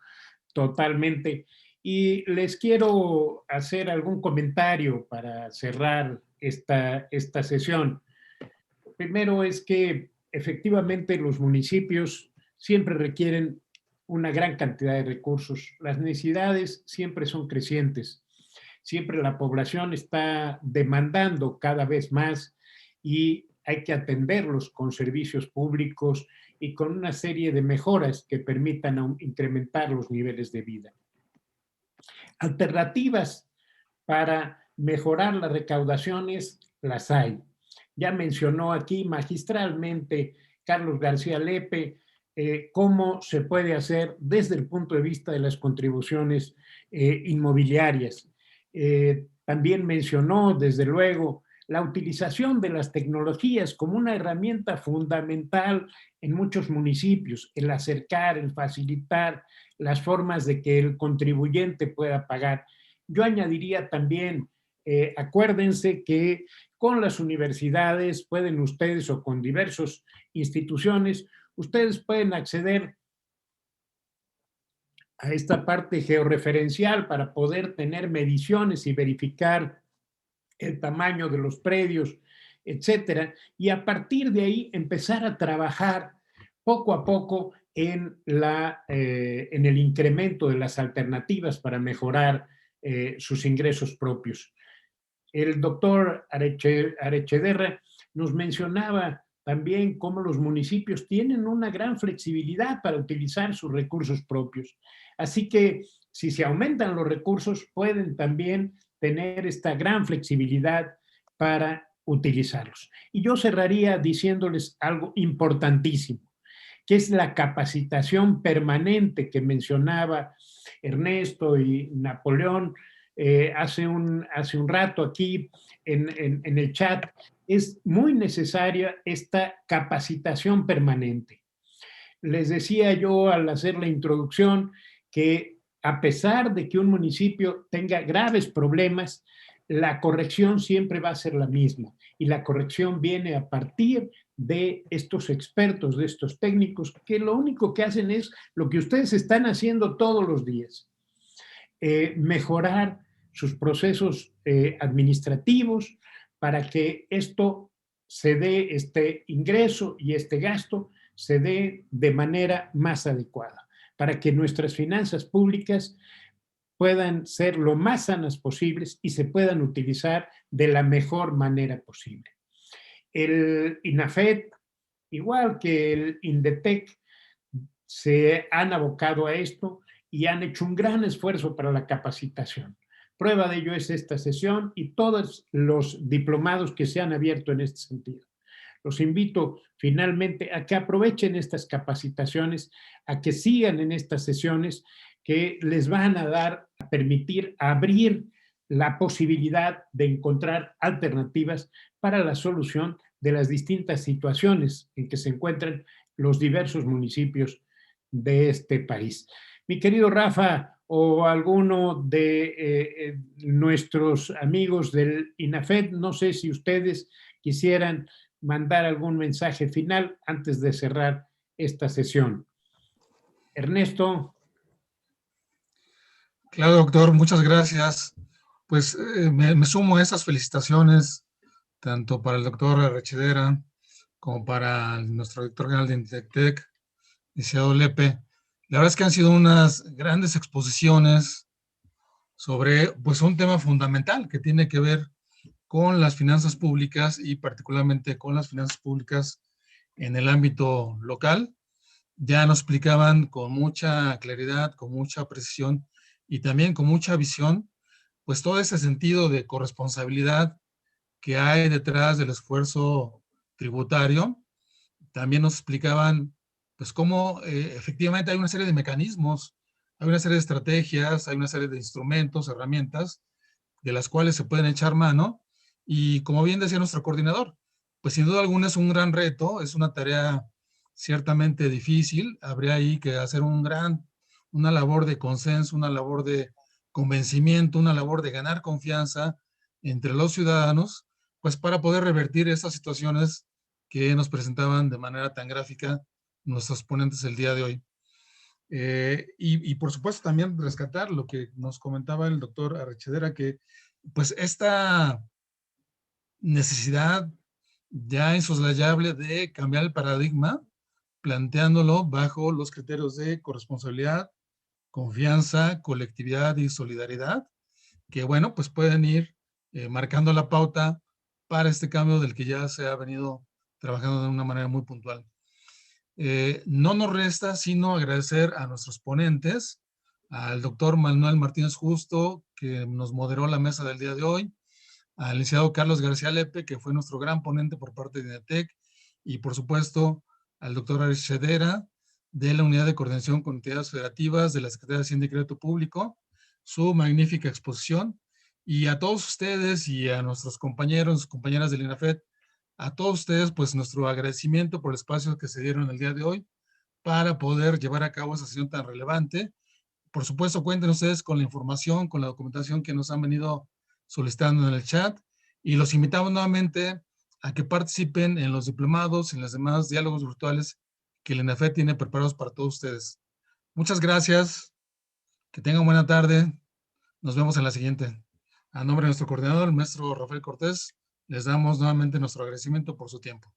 totalmente. Y les quiero hacer algún comentario para cerrar esta sesión. Primero es que efectivamente los municipios siempre requieren una gran cantidad de recursos. Las necesidades siempre son crecientes. Siempre la población está demandando cada vez más, y hay que atenderlos con servicios públicos y con una serie de mejoras que permitan incrementar los niveles de vida. Alternativas para mejorar las recaudaciones las hay. Ya mencionó aquí magistralmente Carlos García Lepe cómo se puede hacer desde el punto de vista de las contribuciones inmobiliarias. También mencionó, desde luego, la utilización de las tecnologías como una herramienta fundamental en muchos municipios, el acercar, el facilitar las formas de que el contribuyente pueda pagar. Yo añadiría también, acuérdense que con las universidades pueden ustedes, o con diversas instituciones, ustedes pueden acceder a esta parte georreferencial para poder tener mediciones y verificar el tamaño de los predios, etcétera, y a partir de ahí empezar a trabajar poco a poco en el incremento de las alternativas para mejorar sus ingresos propios. El doctor Arechederra nos mencionaba también cómo los municipios tienen una gran flexibilidad para utilizar sus recursos propios. Así que si se aumentan los recursos, pueden también tener esta gran flexibilidad para utilizarlos. Y yo cerraría diciéndoles algo importantísimo, que es la capacitación permanente que mencionaba Ernesto y Napoleón hace un rato aquí en el chat. Es muy necesaria esta capacitación permanente. Les decía yo al hacer la introducción que a pesar de que un municipio tenga graves problemas, la corrección siempre va a ser la misma, y la corrección viene a partir de estos expertos, de estos técnicos, que lo único que hacen es lo que ustedes están haciendo todos los días, mejorar sus procesos administrativos para que esto se dé, este ingreso y este gasto se dé de manera más adecuada, para que nuestras finanzas públicas puedan ser lo más sanas posibles y se puedan utilizar de la mejor manera posible. El INAFET, igual que el INDETEC, se han abocado a esto, y han hecho un gran esfuerzo para la capacitación. Prueba de ello es esta sesión y todos los diplomados que se han abierto en este sentido. Los invito finalmente a que aprovechen estas capacitaciones, a que sigan en estas sesiones que les van a permitir abrir la posibilidad de encontrar alternativas para la solución de las distintas situaciones en que se encuentran los diversos municipios de este país. Mi querido Rafa, o alguno de nuestros amigos del INAFET, no sé si ustedes quisieran mandar algún mensaje final antes de cerrar esta sesión. Ernesto. Claro, doctor, muchas gracias. Pues me sumo a esas felicitaciones, tanto para el doctor Arrechedera como para nuestro director general de Indetec, licenciado Lepe. La verdad es que han sido unas grandes exposiciones sobre pues, un tema fundamental que tiene que ver con las finanzas públicas y particularmente con las finanzas públicas en el ámbito local. Ya nos explicaban con mucha claridad, con mucha precisión y también con mucha visión, pues todo ese sentido de corresponsabilidad que hay detrás del esfuerzo tributario. También nos explicaban pues cómo efectivamente hay una serie de mecanismos, hay una serie de estrategias, hay una serie de instrumentos, herramientas, de las cuales se pueden echar mano. Y como bien decía nuestro coordinador, pues sin duda alguna es un gran reto, es una tarea ciertamente difícil. Habría ahí que hacer una labor de consenso, una labor de convencimiento, una labor de ganar confianza entre los ciudadanos, pues para poder revertir esas situaciones que nos presentaban de manera tan gráfica nuestros ponentes el día de hoy. Y por supuesto también rescatar lo que nos comentaba el doctor Arrechedera, que pues esta necesidad ya insoslayable de cambiar el paradigma, planteándolo bajo los criterios de corresponsabilidad, confianza, colectividad y solidaridad, que bueno, pues pueden ir marcando la pauta para este cambio del que ya se ha venido trabajando de una manera muy puntual. No nos resta sino agradecer a nuestros ponentes, al doctor Manuel Martínez Justo, que nos moderó la mesa del día de hoy, al licenciado Carlos García Lepe, que fue nuestro gran ponente por parte de INETEC, y por supuesto al doctor Arrechedera, de la Unidad de Coordinación con Entidades Federativas de la Secretaría de Hacienda y Crédito Público, su magnífica exposición, y a todos ustedes y a nuestros compañeros, compañeras del INAFET, a todos ustedes, pues nuestro agradecimiento por el espacio que se dieron el día de hoy para poder llevar a cabo esa sesión tan relevante. Por supuesto, cuenten ustedes con la información, con la documentación que nos han venido solicitando en el chat, y los invitamos nuevamente a que participen en los diplomados, en los demás diálogos virtuales que el INAFET tiene preparados para todos ustedes. Muchas gracias, que tengan buena tarde, nos vemos en la siguiente. A nombre de nuestro coordinador, el maestro Rafael Cortés, les damos nuevamente nuestro agradecimiento por su tiempo.